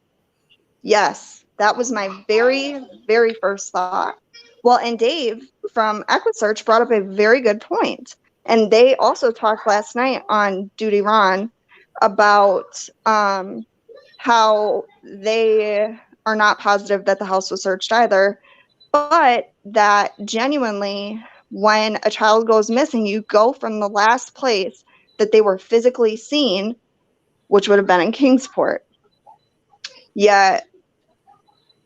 Yes. That was my very, very first thought. Well, and Dave from EquiSearch brought up a very good point. And they also talked last night on Duty Ron about how they are not positive that the house was searched either, but that genuinely, when a child goes missing, you go from the last place that they were physically seen, which would have been in Kingsport. Yet,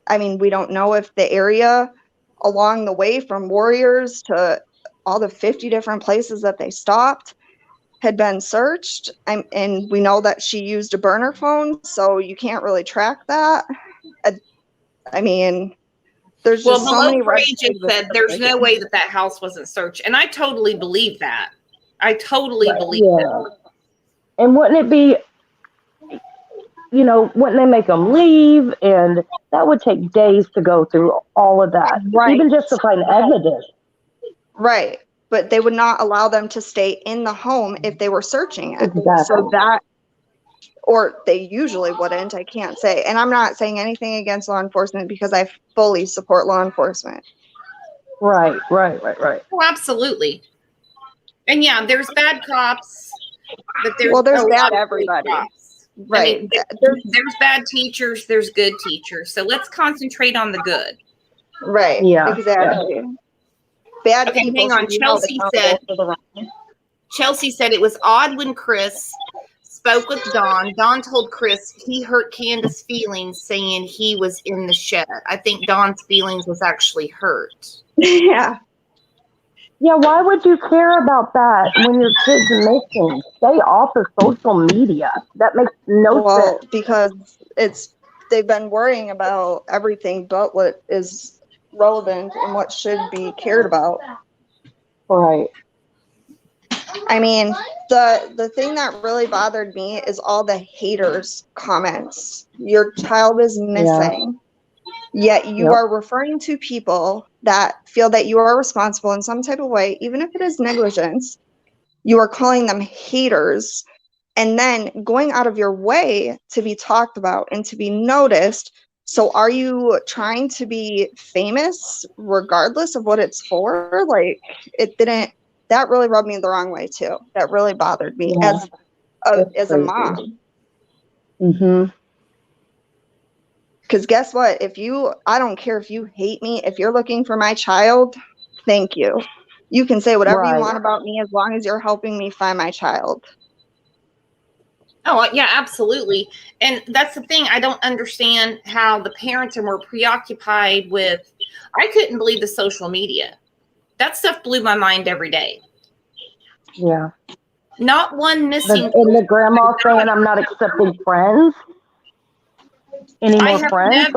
we don't know if the area along the way from Warriors to all the 50 different places that they stopped had been searched. And we know that she used a burner phone, so you can't really track that. There's just so many Below Agent said there's no way that house wasn't searched. And I totally believe that. I totally believe that. And wouldn't it be, wouldn't they make them leave? And that would take days to go through all of that. Right. Even just to find evidence. Right. But they would not allow them to stay in the home if they were searching it. Exactly. So or they usually wouldn't, I can't say. And I'm not saying anything against law enforcement because I fully support law enforcement. Right. Oh, absolutely. And yeah, there's bad cops, but there's bad everybody. Cops. Right. There's bad teachers, there's good teachers. So let's concentrate on the good. Right. Yeah. Exactly. Bad Okay, people hang on. should be held Chelsea accountable said for the wrong. Chelsea said it was odd when Chris spoke with Dawn. Dawn told Chris he hurt Candace's feelings, saying he was in the shed. I think Dawn's feelings was actually hurt. Yeah. Yeah, why would you care about that when your kid's missing? Stay off of social media. That makes no Well, sense. because they've been worrying about everything but what is relevant and what should be cared about. Right. I mean, the thing that really bothered me is all the haters comments. Your child is missing. Yet you Yep. are referring to people that feel that you are responsible in some type of way, even if it is negligence. You are calling them haters and then going out of your way to be talked about and to be noticed. So are you trying to be famous regardless of what it's for? Like, it didn't, that really rubbed me the wrong way too. That really bothered me Yeah, as that's a crazy. mom. Mm-hmm. Because guess what? I don't care if you hate me, if you're looking for my child, thank you. You can say whatever you Right. want about me as long as you're helping me find my child. Oh, yeah, absolutely. And that's the thing. I don't understand how the parents are more preoccupied with. I couldn't believe the social media. That stuff blew my mind every day. Yeah. Not one missing. And the grandma saying I'm not accepting friends. Any I more have friends?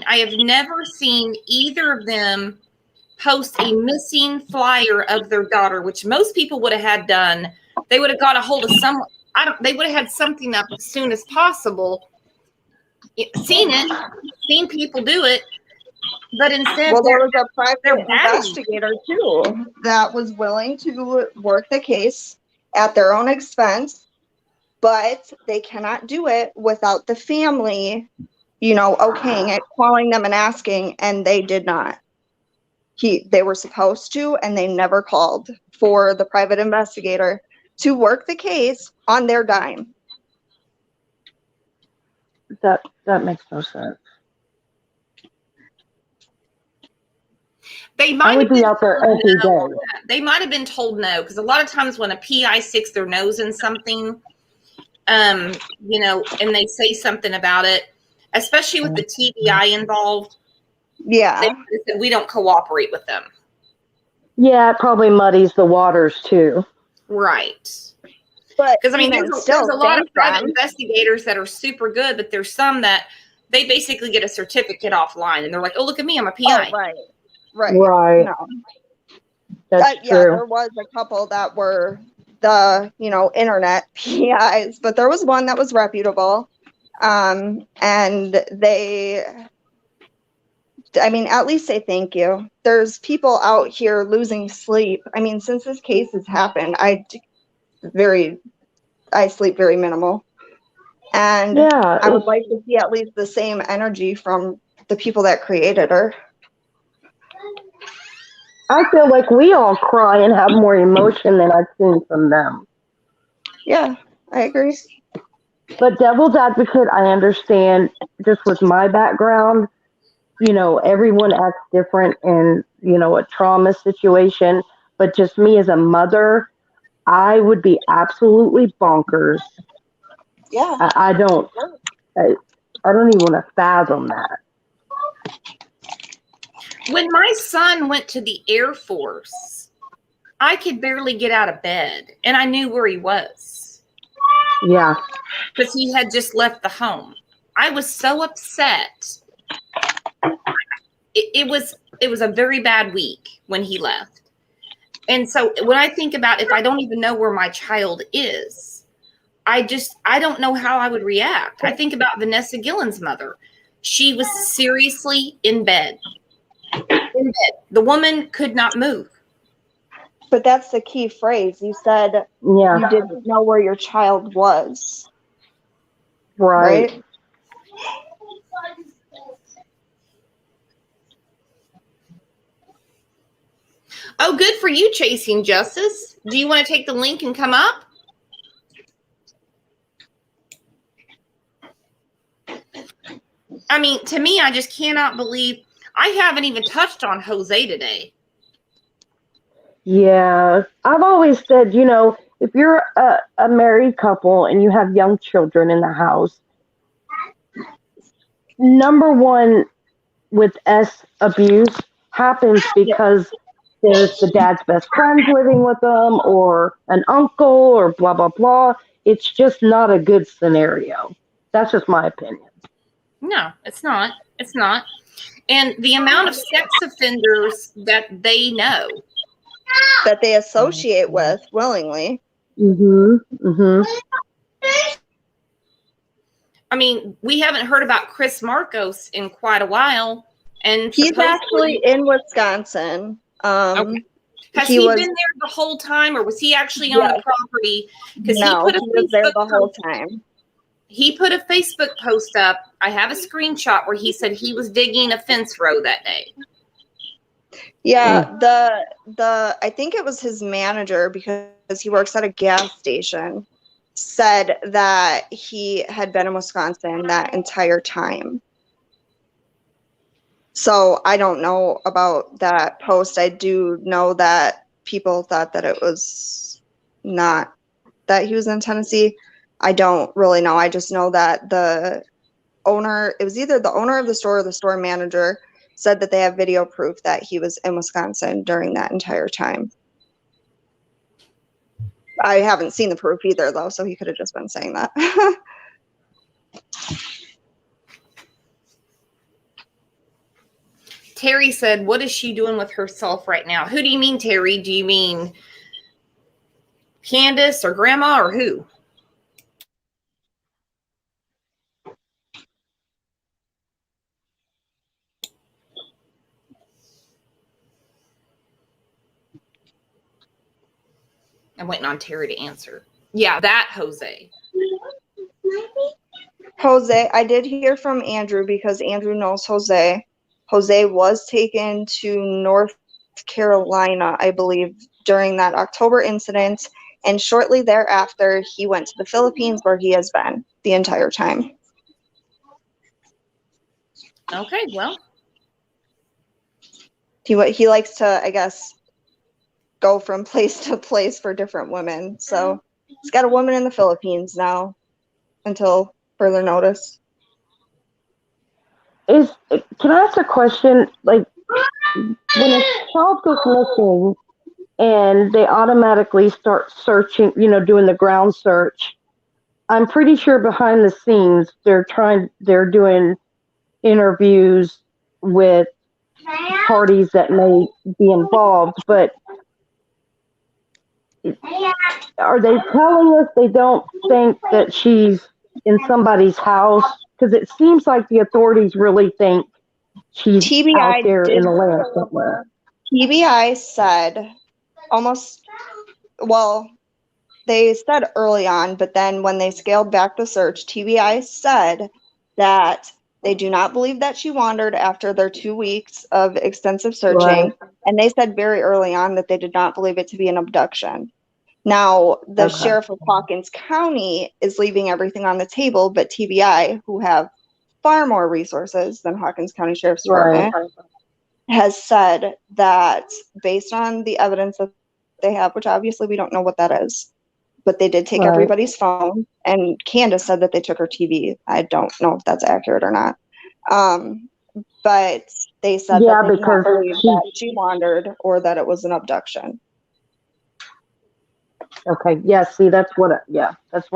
I have never seen either of them post a missing flyer of their daughter, which most people would have had done. They would have got a hold of someone. They would have had something up as soon as possible. Seen people do it, but instead, Well, there was a private they're battling. investigator too that was willing to work the case at their own expense, but they cannot do it without the family, okaying it, calling them and asking, and they did not. They were supposed to, and they never called for the private investigator to work the case on their dime. That makes no sense. They I might would have be been out there told every no day. on that. They might have been told no, because a lot of times when a PI sticks their nose in something, and they say something about it, especially with the TBI involved, Yeah. they said we don't cooperate with them. Yeah, it probably muddies the waters too. Right. But because there's a lot of private them. investigators that are super good, but there's some that they basically get a certificate offline and they're like, oh, look at me, I'm a PI. Oh, right. No. That's true. Yeah, there was a couple that were the internet PIs, but there was one that was reputable, and they, at least say thank you. There's people out here losing sleep. Since this case has happened, I sleep very minimal, and Yeah, I would like to see at least the same energy from the people that created her. I feel like we all cry and have more emotion than I've seen from them. Yeah, I agree. But devil's advocate, I understand just with my background, everyone acts different in, a trauma situation. But just me as a mother, I would be absolutely bonkers. Yeah. I don't even want to fathom that. When my son went to the Air Force, I could barely get out of bed, and I knew where he was. Yeah. Because he had just left the home. I was so upset. It was a very bad week when he left. And so when I think about if I don't even know where my child is, I don't know how I would react. I think about Vanessa Gillen's mother. She was seriously in bed. The woman could not move. But that's the key phrase. You said you didn't know where your child was. Right? Oh, good for you, Chasing Justice. Do you want to take the link and come up? To me, I just cannot believe. I haven't even touched on Jose today. Yeah, I've always said, if you're a married couple and you have young children in the house, number one with S abuse happens because there's the dad's best friends living with them or an uncle or blah, blah, blah. It's just not a good scenario. That's just my opinion. No, it's not. It's not. And the amount of sex offenders that they know. That they associate with willingly. Mm-hmm. Mm-hmm. I mean, we haven't heard about Chris Marcos in quite a while. And he's actually in Wisconsin. Okay. Has he been there the whole time, or was he actually on the property? Because he was there the whole time. He put a Facebook post up. I have a screenshot where he said he was digging a fence row that day. Yeah, I think it was his manager, because he works at a gas station, said that he had been in Wisconsin that entire time. So I don't know about that post. I do know that people thought that it was not that he was in Tennessee. I don't really know. I just know that the owner, it was either the owner of the store or the store manager, said that they have video proof that he was in Wisconsin during that entire time. I haven't seen the proof either, though, so he could have just been saying that. Terry said, what is she doing with herself right now? Who do you mean, Terry? Do you mean Candace or Grandma or who? I'm waiting on Terry to answer. Yeah, that Jose. Jose, I did hear from Andrew, because Andrew knows Jose. Jose was taken to North Carolina, I believe, during that October incident. And shortly thereafter, he went to the Philippines, where he has been the entire time. Okay, well. He likes to, I guess, go from place to place for different women. So he's got a woman in the Philippines now until further notice. Can I ask a question? Like, when a child goes missing and they automatically start searching, doing the ground search, I'm pretty sure behind the scenes they're doing interviews with parties that may be involved, but are they telling us they don't think that she's in somebody's house? Because it seems like the authorities really think she's out there in the land somewhere. TBI said they said early on, but then when they scaled back the search, TBI said that they do not believe that she wandered after their 2 weeks of extensive searching. Right. And they said very early on that they did not believe it to be an abduction. Now, the sheriff of Hawkins County is leaving everything on the table, but TBI, who have far more resources than Hawkins County Sheriff's Department, has said that based on the evidence that they have, which obviously we don't know what that is, but they did take everybody's phone, and Candace said that they took her TV. I don't know if that's accurate or not. But they said that they did not believe that she wandered or that it was an abduction. Okay. Yeah. See, that's what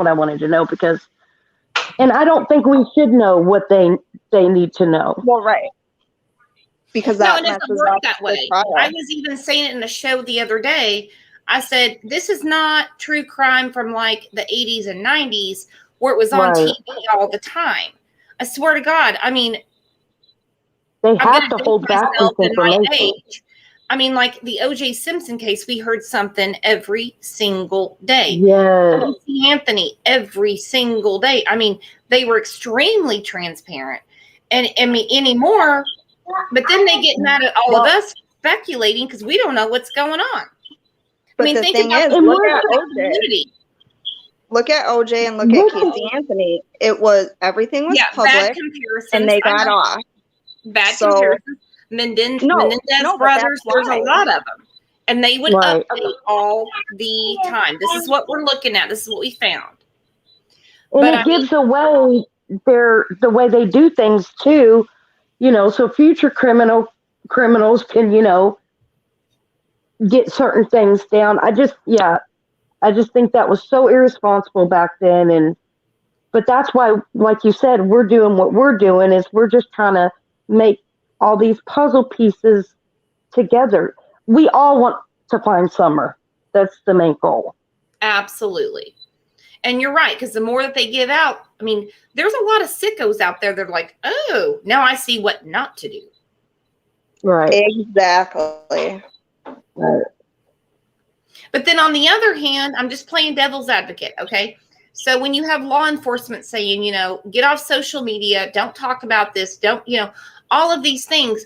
I wanted to know, because, and I don't think we should know what they need to know. Well, right. Because that it doesn't work that way. I was even saying it in the show the other day. I said, this is not true crime from like the 80s and 90s where it was on TV all the time. I swear to God. I mean, they have to hold back this information. I mean, like the O.J. Simpson case, we heard something every single day. Yes. Anthony, every single day. I mean, they were extremely transparent. And I mean, anymore, but then they get mad at all of us speculating because we don't know what's going on. But I mean, think about look at OJ. Look at OJ and look at Casey Anthony. Everything was public, bad comparisons, and they got off. Bad comparisons. Menendez No, but that's brothers. There's a why. lot of them. And they would Right. update all the time. This is what we're looking at. This is what we found. And But it gives away the way they do things too, so future criminals can, get certain things down. I just think that was so irresponsible back then. But that's why, like you said, we're doing what we're doing is we're just trying to make all these puzzle pieces together. We all want to find Summer. That's the main goal. absolutely. And you're right, because the more that they give out, I mean, there's a lot of sickos out there that are like, oh, now I see what not to do. Right. Exactly. Right. But then on the other hand, I'm just playing devil's advocate, okay? So when you have law enforcement saying, get off social media, don't talk about this, don't, all of these things.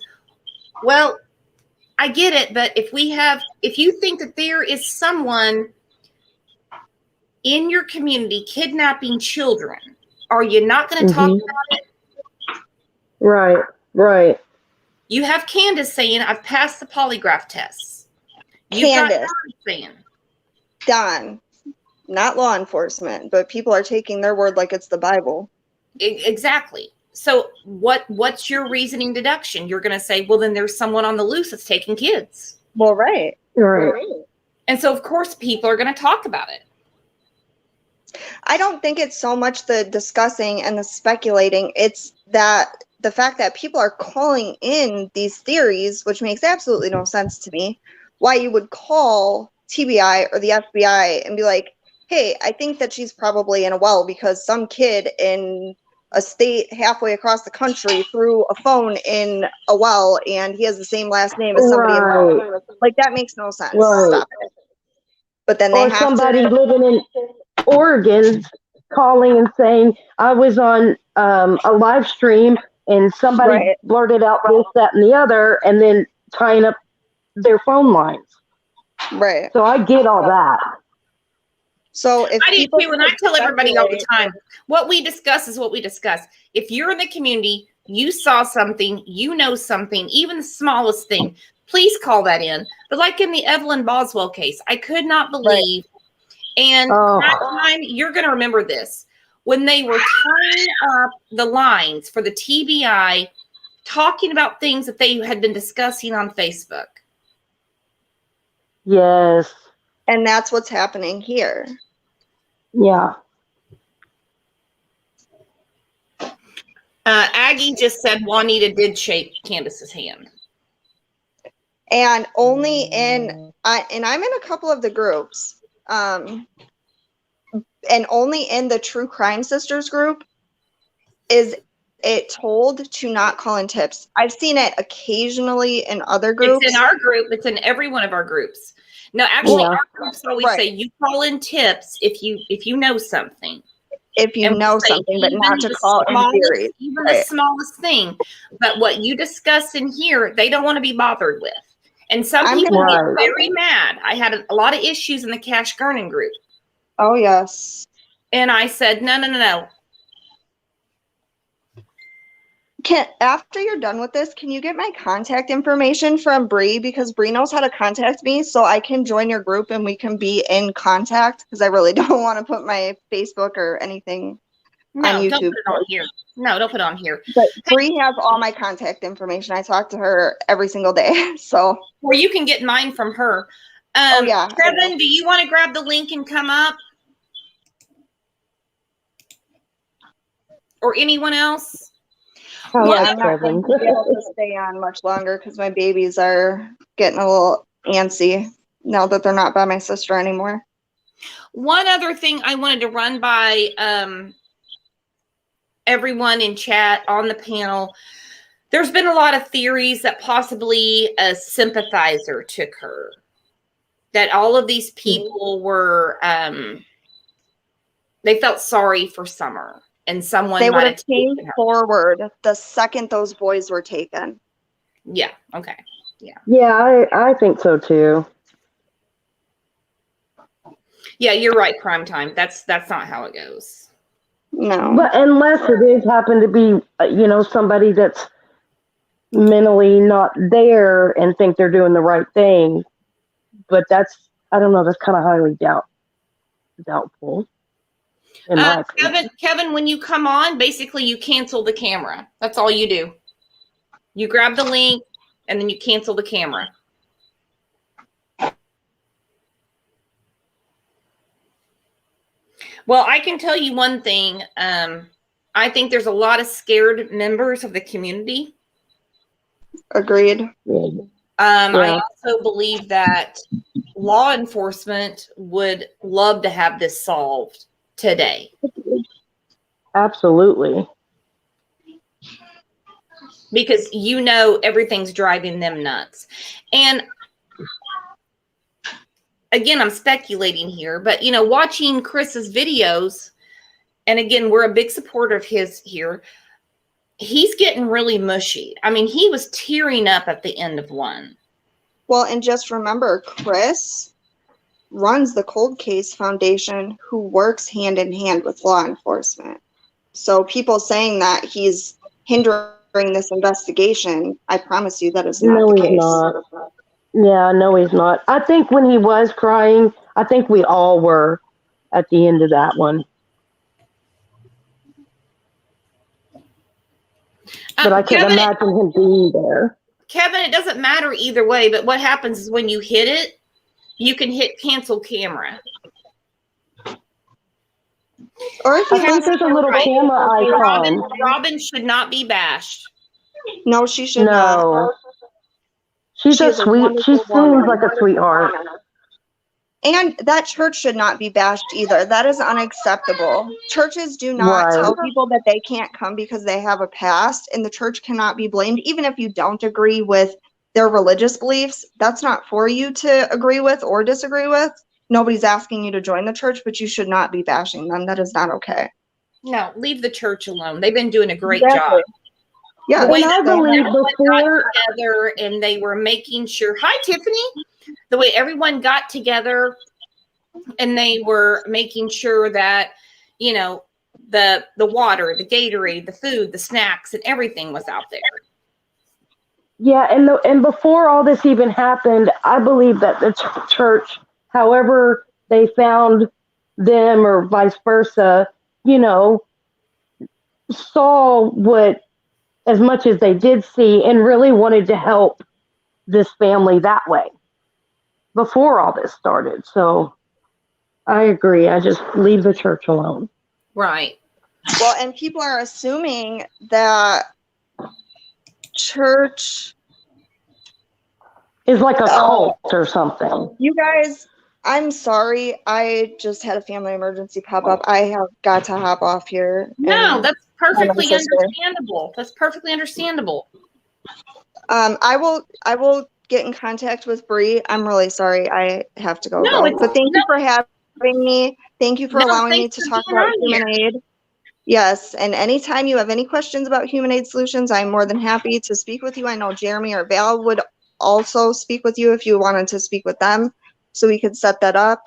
Well, I get it, but if you think that there is someone in your community kidnapping children, are you not going to talk about it? Right. Right. You have Candace saying, I've passed the polygraph tests. You've got Candace. Don saying, Done. Not law enforcement, but people are taking their word like it's the Bible. Exactly. So what's your reasoning deduction? You're going to say, well, then there's someone on the loose that's taking kids. Well, right. Right. And so, of course, people are going to talk about it. I don't think it's so much the discussing and the speculating. It's that the fact that people are calling in these theories, which makes absolutely no sense to me, why you would call TBI or the FBI and be like, hey, I think that she's probably in a well because some kid in a state halfway across the country threw a phone in a well and he has the same last name as somebody in the well. Like, that makes no sense. Right. Stop it. But then they Or have somebody to... living in Oregon calling and saying, I was on a live stream and somebody Right. blurted out this, that, and the other, and then tying up their phone lines. Right. So I get all that. So if I do people too, and I tell everybody all the speculate- time, what we discuss is what we discuss. If you're in the community, you saw something, something, even the smallest thing, please call that in. But like in the Evelyn Boswell case, I could not believe, and that time, you're going to remember this, when they were tying up the lines for the TBI, talking about things that they had been discussing on Facebook. Yes. And that's what's happening here. Yeah. Aggie just said Juanita did shake Candace's hand. And only in, and I'm in a couple of the groups, and only in the True Crime Sisters group is it told to not call in tips. I've seen it occasionally in other groups. It's in our group. It's in every one of our groups. No, actually, our groups always say you call in tips if you know something. If you know something, but not to call in theories. Even the smallest thing. But what you discuss in here, they don't want to be bothered with. And some people get very mad. I had a lot of issues in the Cash Gernon group. Oh, yes. And I said, no. After you're done with this, can you get my contact information from Bree? Because Bree knows how to contact me, so I can join your group and we can be in contact. Because I really don't want to put my Facebook or anything on YouTube. Don't put it on here. No, don't put it on here. But Bree has all my contact information. I talk to her every single day. So, or you can get mine from her. yeah. Kevin, do you want to grab the link and come up? Or anyone else? I'm not going to be able to stay on much longer because my babies are getting a little antsy now that they're not by my sister anymore. One other thing I wanted to run by everyone in chat on the panel. There's been a lot of theories that possibly a sympathizer took her. That all of these people were, they felt sorry for Summer. And someone they would have came forward the second those boys were taken. Yeah. Okay. Yeah. Yeah, I think so too. Yeah, you're right. Crime time. That's not how it goes. No. But unless it is happen to be, somebody that's mentally not there and think they're doing the right thing. But that's, I don't know, that's kind of highly doubtful. In my opinion. Kevin, when you come on, basically you cancel the camera. That's all you do. You grab the link and then you cancel the camera. Well, I can tell you one thing. I think there's a lot of scared members of the community. Agreed. I also believe that law enforcement would love to have this solved today. Absolutely. Because everything's driving them nuts. And again, I'm speculating here, but watching Chris's videos, and again, we're a big supporter of his here. He's getting really mushy. I mean, he was tearing up at the end of one. Well, and just remember, Chris runs the Cold Case Foundation, who works hand in hand with law enforcement. So people saying that he's hindering this investigation, I promise you that is not the case. No, he's not. Yeah, no, he's not. I think when he was crying, I think we all were at the end of that one. But I can't imagine him being there. Kevin, it doesn't matter either way, but what happens is when you hit it, you can hit cancel camera. Or if I think there's a little camera icon. Robin should not be bashed. No, she should not. No. She's a sweet, she seems like a sweetheart. And that church should not be bashed either. That is unacceptable. Churches do not tell people that they can't come because they have a past, and the church cannot be blamed. Even if you don't agree with their religious beliefs, that's not for you to agree with or disagree with. Nobody's asking you to join the church, but you should not be bashing them. That is not okay. No, leave the church alone. They've been doing a great job. Yeah, the way I believe before got together and they were making sure. Hi, Tiffany. The way everyone got together and they were making sure that the water, the Gatorade, the food, the snacks, and everything was out there. Yeah, and before all this even happened, I believe that the church, however they found them or vice versa, saw what, as much as they did see, and really wanted to help this family that way before all this started. So I agree. I just leave the church alone. Right. Well, and people are assuming that church is like a cult or something. You guys, I'm sorry. I just had a family emergency pop up. I have got to hop off here. No, that's perfectly understandable. That's perfectly understandable. I will get in contact with Bree. I'm really sorry. I have to go. But thank you for having me. Thank you for allowing me to talk about Human Aid. Yes, and anytime you have any questions about Human Aid Solutions, I'm more than happy to speak with you. I know Jeremy or Val would also speak with you if you wanted to speak with them, so we could set that up.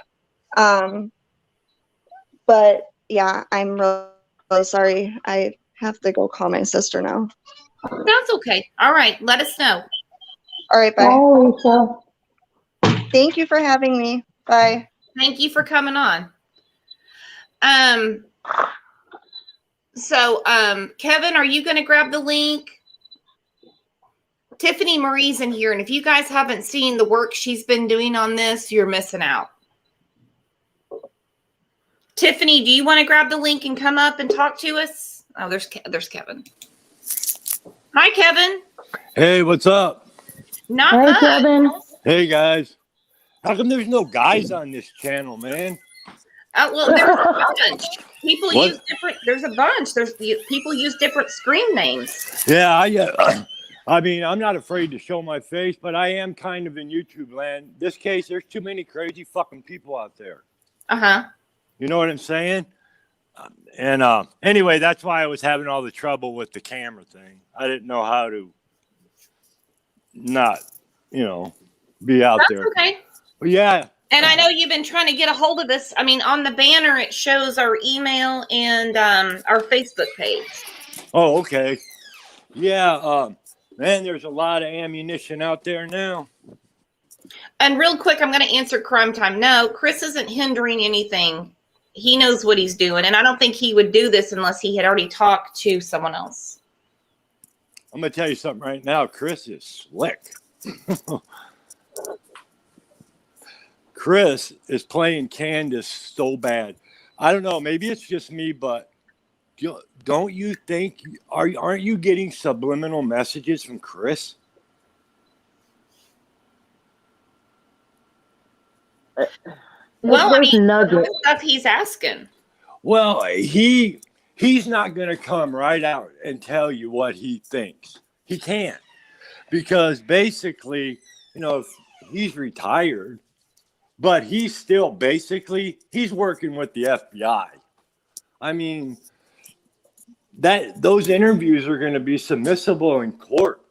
But yeah, I'm really sorry. I have to go call my sister now. That's okay. All right, let us know. All right, bye. Oh, Lisa. Thank you for having me. Bye. Thank you for coming on. So, Kevin, are you going to grab the link? Tiffany Marie's in here, and if you guys haven't seen the work she's been doing on this, you're missing out. Tiffany, do you want to grab the link and come up and talk to us? Oh, there's Kevin. Hi, Kevin. Hey, what's up? Not Hey, much. Kevin. Hey, guys. How come there's no guys on this channel, man? Well, there's a bunch. People What? use different. There's a bunch. People use different screen names. Yeah, I mean, I'm not afraid to show my face, but I am kind of in YouTube land. This case, there's too many crazy fucking people out there. Uh-huh. You know what I'm saying? And anyway, that's why I was having all the trouble with the camera thing. I didn't know how to not, be out That's there. okay. But yeah. And I know you've been trying to get a hold of us. I mean, on the banner, it shows our email and our Facebook page. Oh, okay. Yeah. Man, there's a lot of ammunition out there now. And real quick, I'm going to answer Crime Time. No, Chris isn't hindering anything. He knows what he's doing. And I don't think he would do this unless he had already talked to someone else. I'm going to tell you something right now. Chris is slick. Chris is playing Candace so bad. I don't know. Maybe it's just me, but don't you think, aren't you getting subliminal messages from Chris? Well, I There's mean, nuggets. the stuff he's asking. Well, he's not going to come right out and tell you what he thinks. He can't, because basically, he's retired, but he's still he's working with the FBI. I mean, those interviews are going to be submissible in court.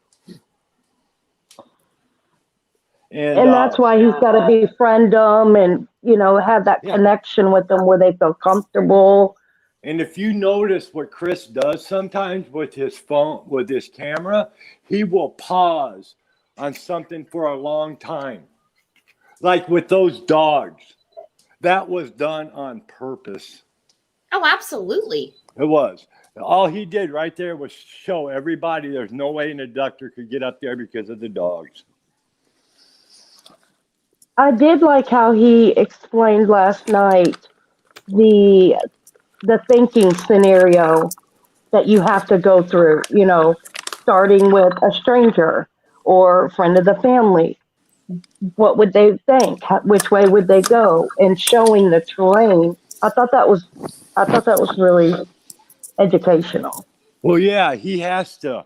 And that's why he's got to befriend them and, have that connection with them where they feel comfortable. And if you notice what Chris does sometimes with his phone, with his camera, he will pause on something for a long time. Like with those dogs. That was done on purpose. Oh, absolutely. It was. All he did right there was show everybody there's no way an abductor could get up there because of the dogs. I did like how he explained last night the thinking scenario that you have to go through, starting with a stranger or friend of the family. What would they think? Which way would they go? And showing the terrain. I thought that was really educational. Well, yeah, he has to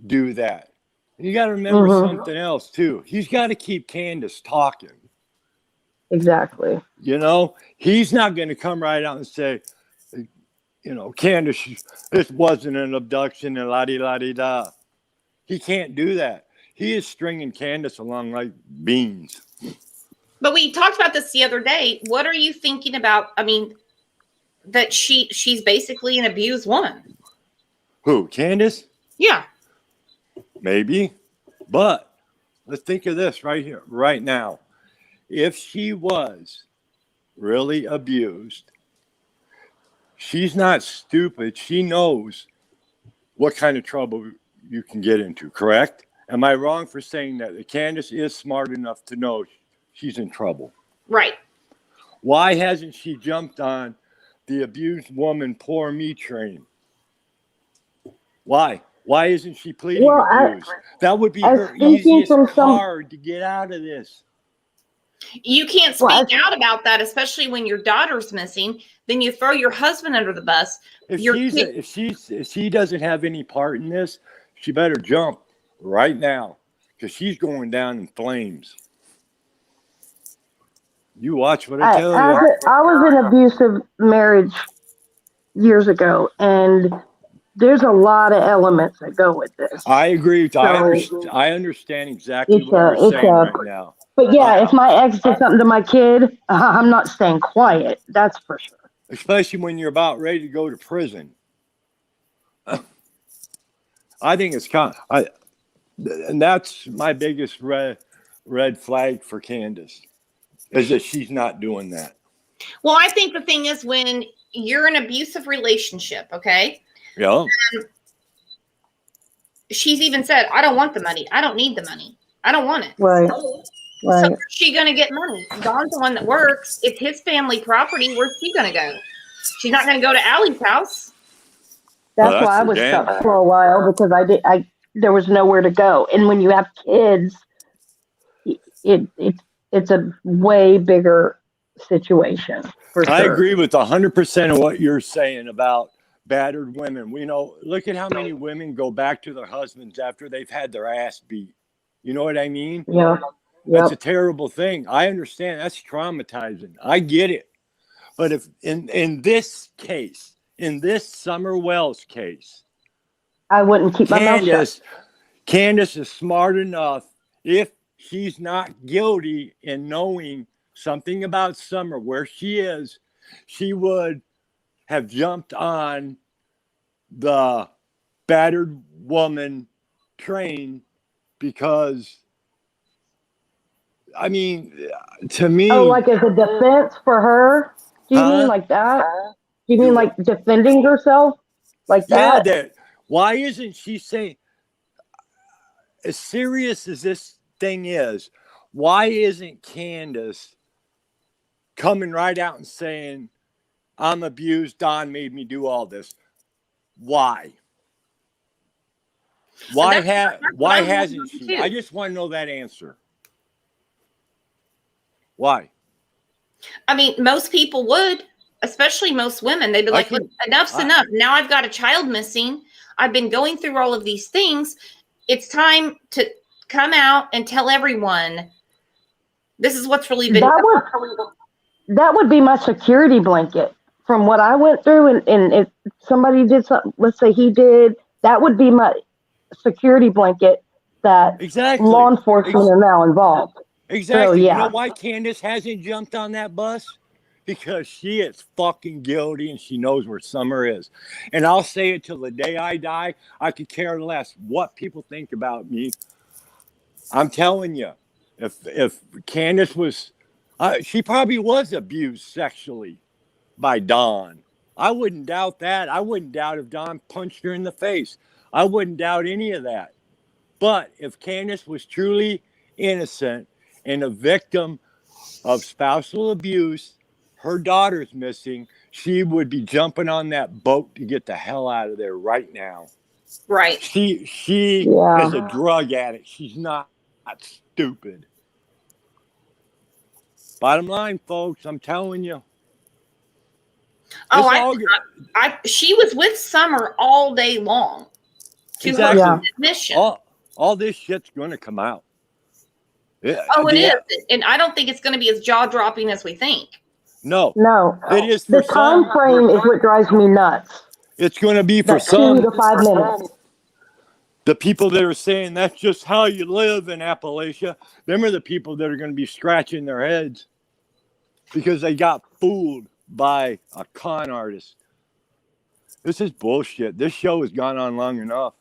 do that. And you got to remember something else too. He's got to keep Candace talking. Exactly. He's not going to come right out and say, Candace, this wasn't an abduction and la-di-la-di-da. He can't do that. He is stringing Candace along like beans. But we talked about this the other day. What are you thinking about? I mean, that she's basically an abused woman. Who, Candace? Yeah. Maybe. But let's think of this right here, right now. If she was really abused, she's not stupid. She knows what kind of trouble you can get into, correct? Am I wrong for saying that? Candace is smart enough to know she's in trouble. Right. Why hasn't she jumped on the abused woman, poor me train? Why? Why isn't she pleading abused? That would be her easiest card to get out of this. You can't speak out about that, especially when your daughter's missing. Then you throw your husband under the bus. If she doesn't have any part in this, she better jump right now, because she's going down in flames. You watch what I tell you. I was in an abusive marriage years ago, and there's a lot of elements that go with this. I agree. I understand exactly what you're saying right now. But yeah, if my ex did something to my kid, I'm not staying quiet. That's for sure. Especially when you're about ready to go to prison. I think it's and that's my biggest red flag for Candace, is that she's not doing that. Well, I think the thing is, when you're in an abusive relationship, okay? Yeah. She's even said, I don't want the money. I don't need the money. I don't want it. Right. So where's she going to get money? Don's the one that works. It's his family property. Where's she going to go? She's not going to go to Allie's house. That's why I was stuck for a while, because there was nowhere to go. And when you have kids, it's a way bigger situation. For sure. I agree with 100% of what you're saying about battered women. Look at how many women go back to their husbands after they've had their ass beat. You know what I mean? Yeah. That's a terrible thing. I understand. That's traumatizing. I get it. But if in this case, in this Summer Wells case, I wouldn't keep my mouth shut. Candace is smart enough, if she's not guilty in knowing something about Summer, where she is, she would have jumped on the battered woman train because, I mean, to me, Oh, like as a defense for her? Do you Huh? mean like that? Do you mean like defending herself? Like yeah, that? that why isn't she saying, as serious as this thing is, why isn't Candace coming right out and saying, I'm abused, Don made me do all this? Why? Why That's what why I want hasn't to she? do. I just want to know that answer. Why? I mean, most people would, especially most women. They'd be I like, can- "Look, enough's enough. Now I've got a child missing. I've been going through all of these things. It's time to come out and tell everyone this is what's really been." That would be my security blanket from what I went through. And if somebody did something, let's say he did, that would be my security blanket that Exactly. law enforcement are now involved. Exactly. yeah. You know why Candace hasn't jumped on that bus? Because she is fucking guilty and she knows where Summer is. And I'll say it till the day I die. I could care less what people think about me. I'm telling you, if Candace was, she probably was abused sexually by Don. I wouldn't doubt that. I wouldn't doubt if Don punched her in the face. I wouldn't doubt any of that. But if Candace was truly innocent and a victim of spousal abuse, her daughter's missing, she would be jumping on that boat to get the hell out of there right now. Right. She Yeah. is a drug addict. She's not stupid. Bottom line, folks, I'm telling you. Oh, It's all good. she was with Summer all day long. To Exactly. her admission. All this shit's going to come out. Oh, it is. And I don't think it's going to be as jaw-dropping as we think. No. It is The for some. time frame is what drives me nuts. It's going to be for That 2 some. to 5 minutes. The people that are saying that's just how you live in Appalachia, them are the people that are going to be scratching their heads because they got fooled by a con artist. This is bullshit. This show has gone on long enough.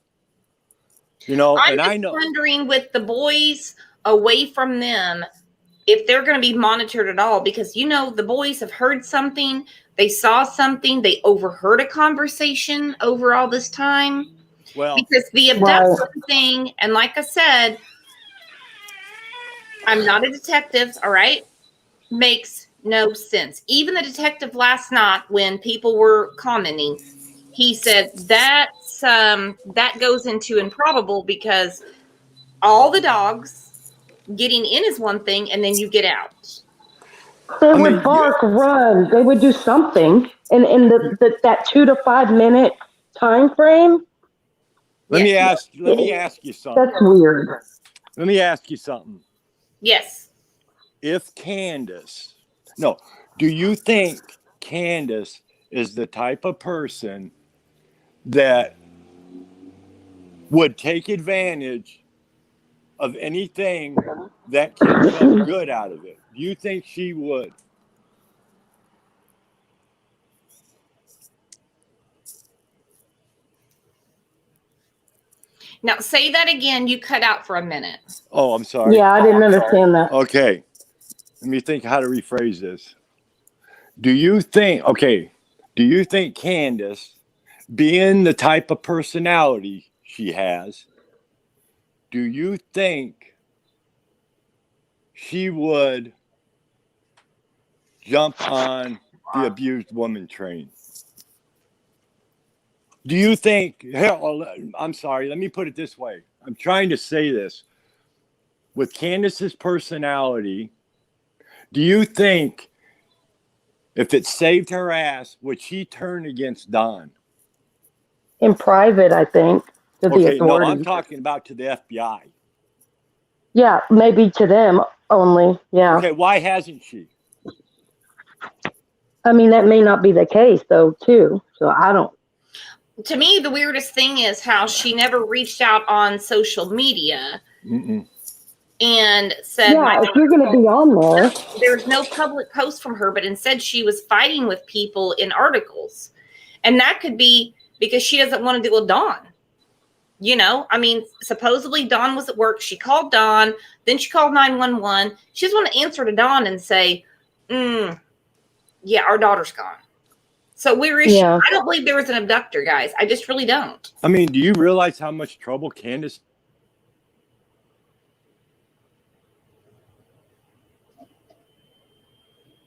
You know, I'm and just I know. wondering with the boys away from them, if they're going to be monitored at all, because, you know, the boys have heard something, they saw something, they overheard a conversation over all this time. Well, Because the abduction thing, and like I said, I'm not a detective, all right? Makes no sense. Even the detective last night, when people were commenting, he said that goes into improbable because all the dogs getting in is one thing, and then you get out. They would bark, run. They would do something. And in that 2 to 5 minute time frame. let me ask you something. That's weird. Let me ask you something. Yes. If Candace, no, do you think Candace is the type of person that would take advantage of anything that can come good out of it? Do you think she would? Now say that again. You cut out for a minute. Oh, I'm sorry. Yeah, I didn't understand that. Okay. Let me think how to rephrase this. Do you think Candace, being the type of personality she has, do you think she would jump on the abused woman train? Do you think, I'm sorry, let me put it this way. I'm trying to say this. With Candace's personality, do you think if it saved her ass, would she turn against Don? In private, I think, to the Okay, no, authorities. I'm talking about to the FBI. Yeah, maybe to them only. Yeah. Okay, why hasn't she? I mean, that may not be the case, though, too. So I don't. To me, the weirdest thing is how she never reached out on social media Mm-mm. and said, Yeah, if you're going to be on there. there's no public post from her, but instead she was fighting with people in articles. And that could be because she doesn't want to deal with Dawn. You know, I mean, supposedly Dawn was at work. She called Dawn. Then she called 911. She doesn't want to answer to Dawn and say, yeah, our daughter's gone. So Yeah. I don't believe there was an abductor, guys. I just really don't. I mean, do you realize how much trouble Candace?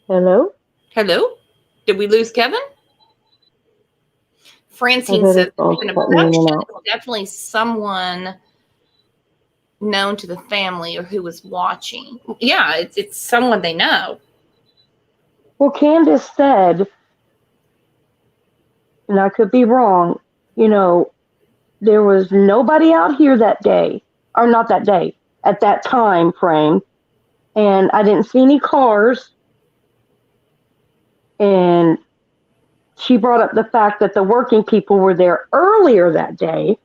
Hello? Hello? Did we lose Kevin? Francine I says bet it's an all cutting in and abduction out. is definitely someone known to the family or who was watching. Yeah, it's someone they know. Well, Candace said, and I could be wrong, you know, there was nobody out here that day, or not that day, at that time frame, and I didn't see any cars. And she brought up the fact that the working people were there earlier that day,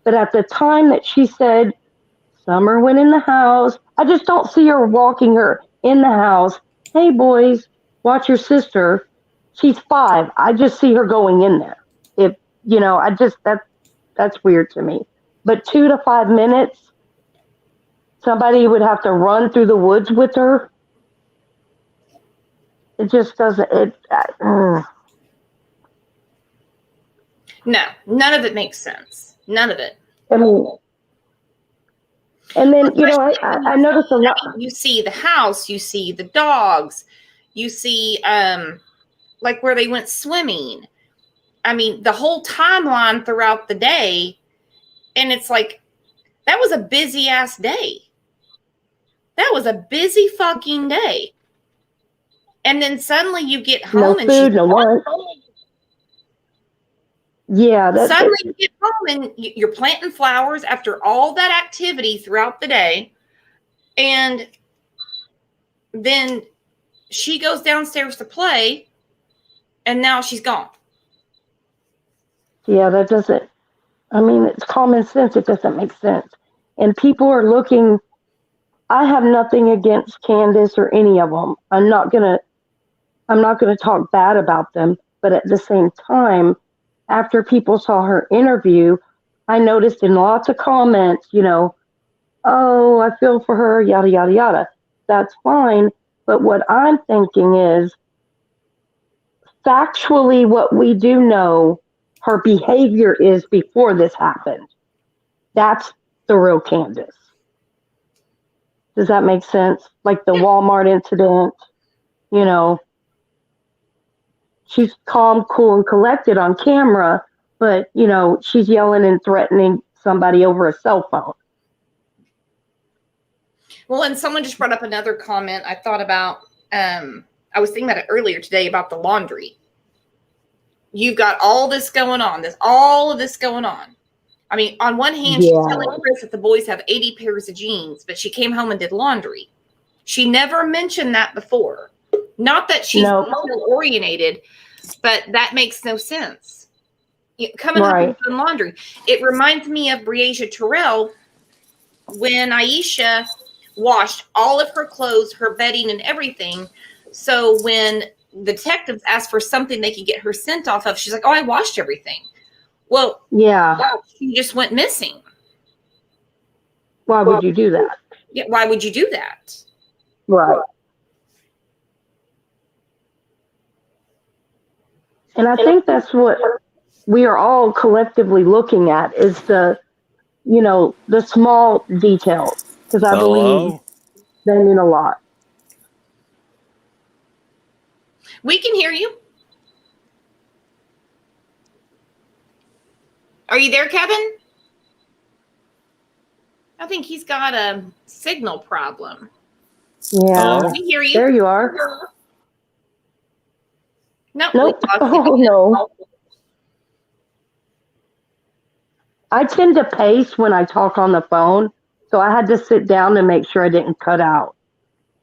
but at the time that she said Summer went in the house, I just don't see her walking her in the house. Hey, boys, watch your sister. She's 5. I just see her going in there. If you know, that's weird to me. But 2 to 5 minutes, somebody would have to run through the woods with her. It just doesn't. No, none of it makes sense. None of it. I mean, and then, you know, I noticed a lot. You see the house, you see the dogs, you see like where they went swimming. I mean, the whole timeline throughout the day. And it's like, that was a busy ass day. That was a busy fucking day. And then suddenly you get home No and food, no lunch. Yeah, suddenly you get home and you're planting flowers after all that activity throughout the day. And then she goes downstairs to play and now she's gone. yeah, that doesn't. I mean, it's common sense. It doesn't make sense. And people are looking. I have nothing against Candace or any of them. I'm not gonna talk bad about them. But at the same time, after people saw her interview, I noticed in lots of comments, you know, oh, I feel for her, yada, yada, yada. That's fine. But what I'm thinking is, factually, what we do know her behavior is before this happened. That's the real Candace. Does that make sense? Like the Walmart incident, you know, she's calm, cool, and collected on camera, but, you know, she's yelling and threatening somebody over a cell phone. Well, and someone just brought up another comment I thought about. I was thinking about it earlier today about the laundry. You've got all this going on, all of this going on. I mean, on one hand, she's telling Chris that the boys have 80 pairs of jeans, but she came home and did laundry. She never mentioned that before. Not that she's oriented, but that makes no sense. Coming home and doing laundry. It reminds me of Breasia Terrell when Aisha washed all of her clothes, her bedding, and everything. So when the detectives asked for something they could get her scent off of, she's like, oh, I washed everything. Well, she just went missing. Why would you do that? Yeah, why would you do that? Right. And I think that's what we are all collectively looking at is the, you know, the small details. Because I believe they mean a lot. We can hear you. Are you there, Kevin? I think he's got a signal problem. Yeah. We hear you. There you are. Nope. Oh, no. I tend to pace when I talk on the phone, so I had to sit down to make sure I didn't cut out,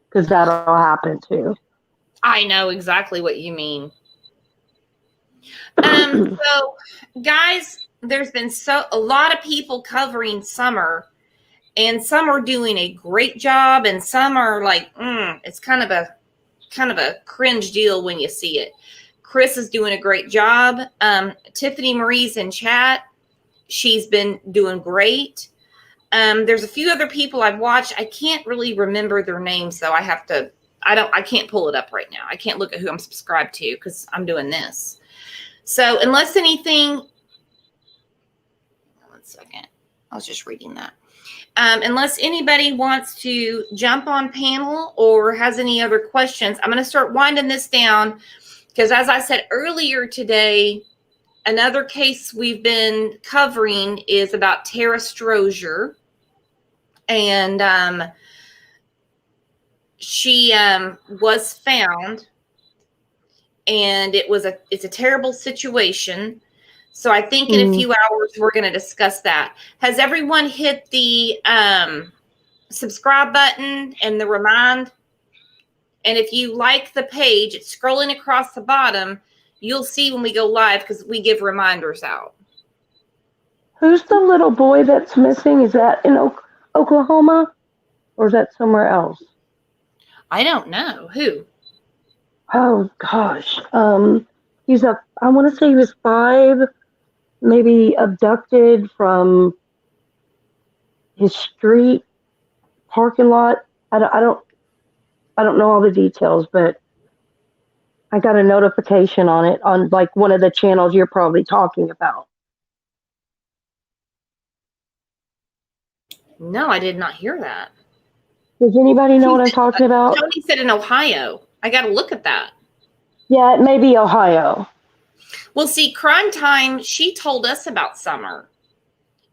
because that'll happen too. I know exactly what you mean. So, guys, there's been a lot of people covering Summer, and some are doing a great job, and some are like, it's kind of a cringe deal when you see it. Chris is doing a great job. Tiffany Marie's in chat. she's been doing great. There's a few other people I've watched. I can't really remember their names, though. I can't pull it up right now. I can't look at who I'm subscribed to because I'm doing this. So unless anything, 1 second. I was just reading that. Unless anybody wants to jump on panel or has any other questions, I'm going to start winding this down because, as I said earlier today, another case we've been covering is about Tara Strozier. And she was found, and it's a terrible situation. So I think in a few hours, we're going to discuss that. Has everyone hit the subscribe button and the remind? And if you like the page, it's scrolling across the bottom. You'll see when we go live because we give reminders out. Who's the little boy that's missing? Is that in Oklahoma, or is that somewhere else? I don't know. Who? Oh gosh. I want to say he was 5, maybe abducted from his street parking lot. I don't know all the details, but I got a notification on it on like one of the channels you're probably talking about. No, I did not hear that. Does anybody know what I'm talking about? Tony said in Ohio. I got to look at that. Yeah, it may be Ohio. Well, see, Crime Time, she told us about Summer.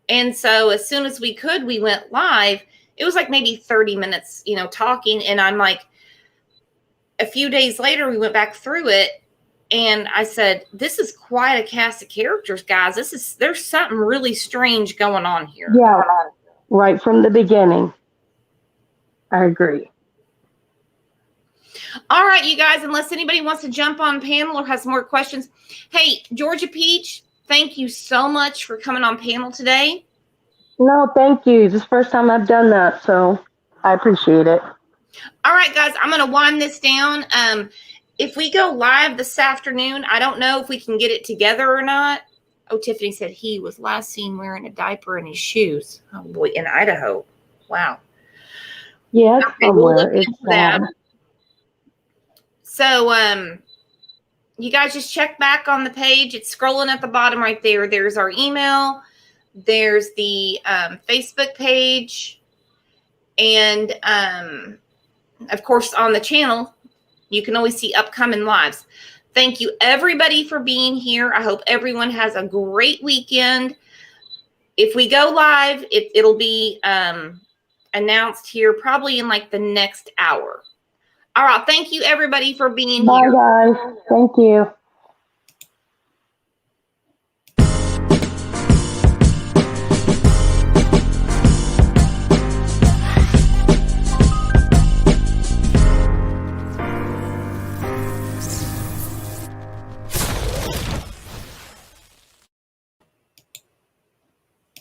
And so as soon as we could, we went live. It was like maybe 30 minutes, talking. And I'm like, a few days later, we went back through it. And I said, this is quite a cast of characters, guys. There's something really strange going on here. Yeah, right from the beginning. I agree. All right, you guys, unless anybody wants to jump on panel or has more questions. Hey, Georgia Peach, thank you so much for coming on panel today. No, thank you. This is the first time I've done that, so I appreciate it. All right, guys, I'm going to wind this down. If we go live this afternoon, I don't know if we can get it together or not. Oh, Tiffany said he was last seen wearing a diaper in his shoes. Oh, boy, in Idaho. Wow. Yeah, it's Okay, we'll somewhere. look It's into that. So, you guys just check back on the page. It's scrolling at the bottom right there. There's our email. There's the Facebook page. And, of course, on the channel, you can always see upcoming lives. Thank you, everybody, for being here. I hope everyone has a great weekend. If we go live, it'll be announced here probably in like the next hour. All right. Thank you, everybody, for being Bye, here. guys. Thank you.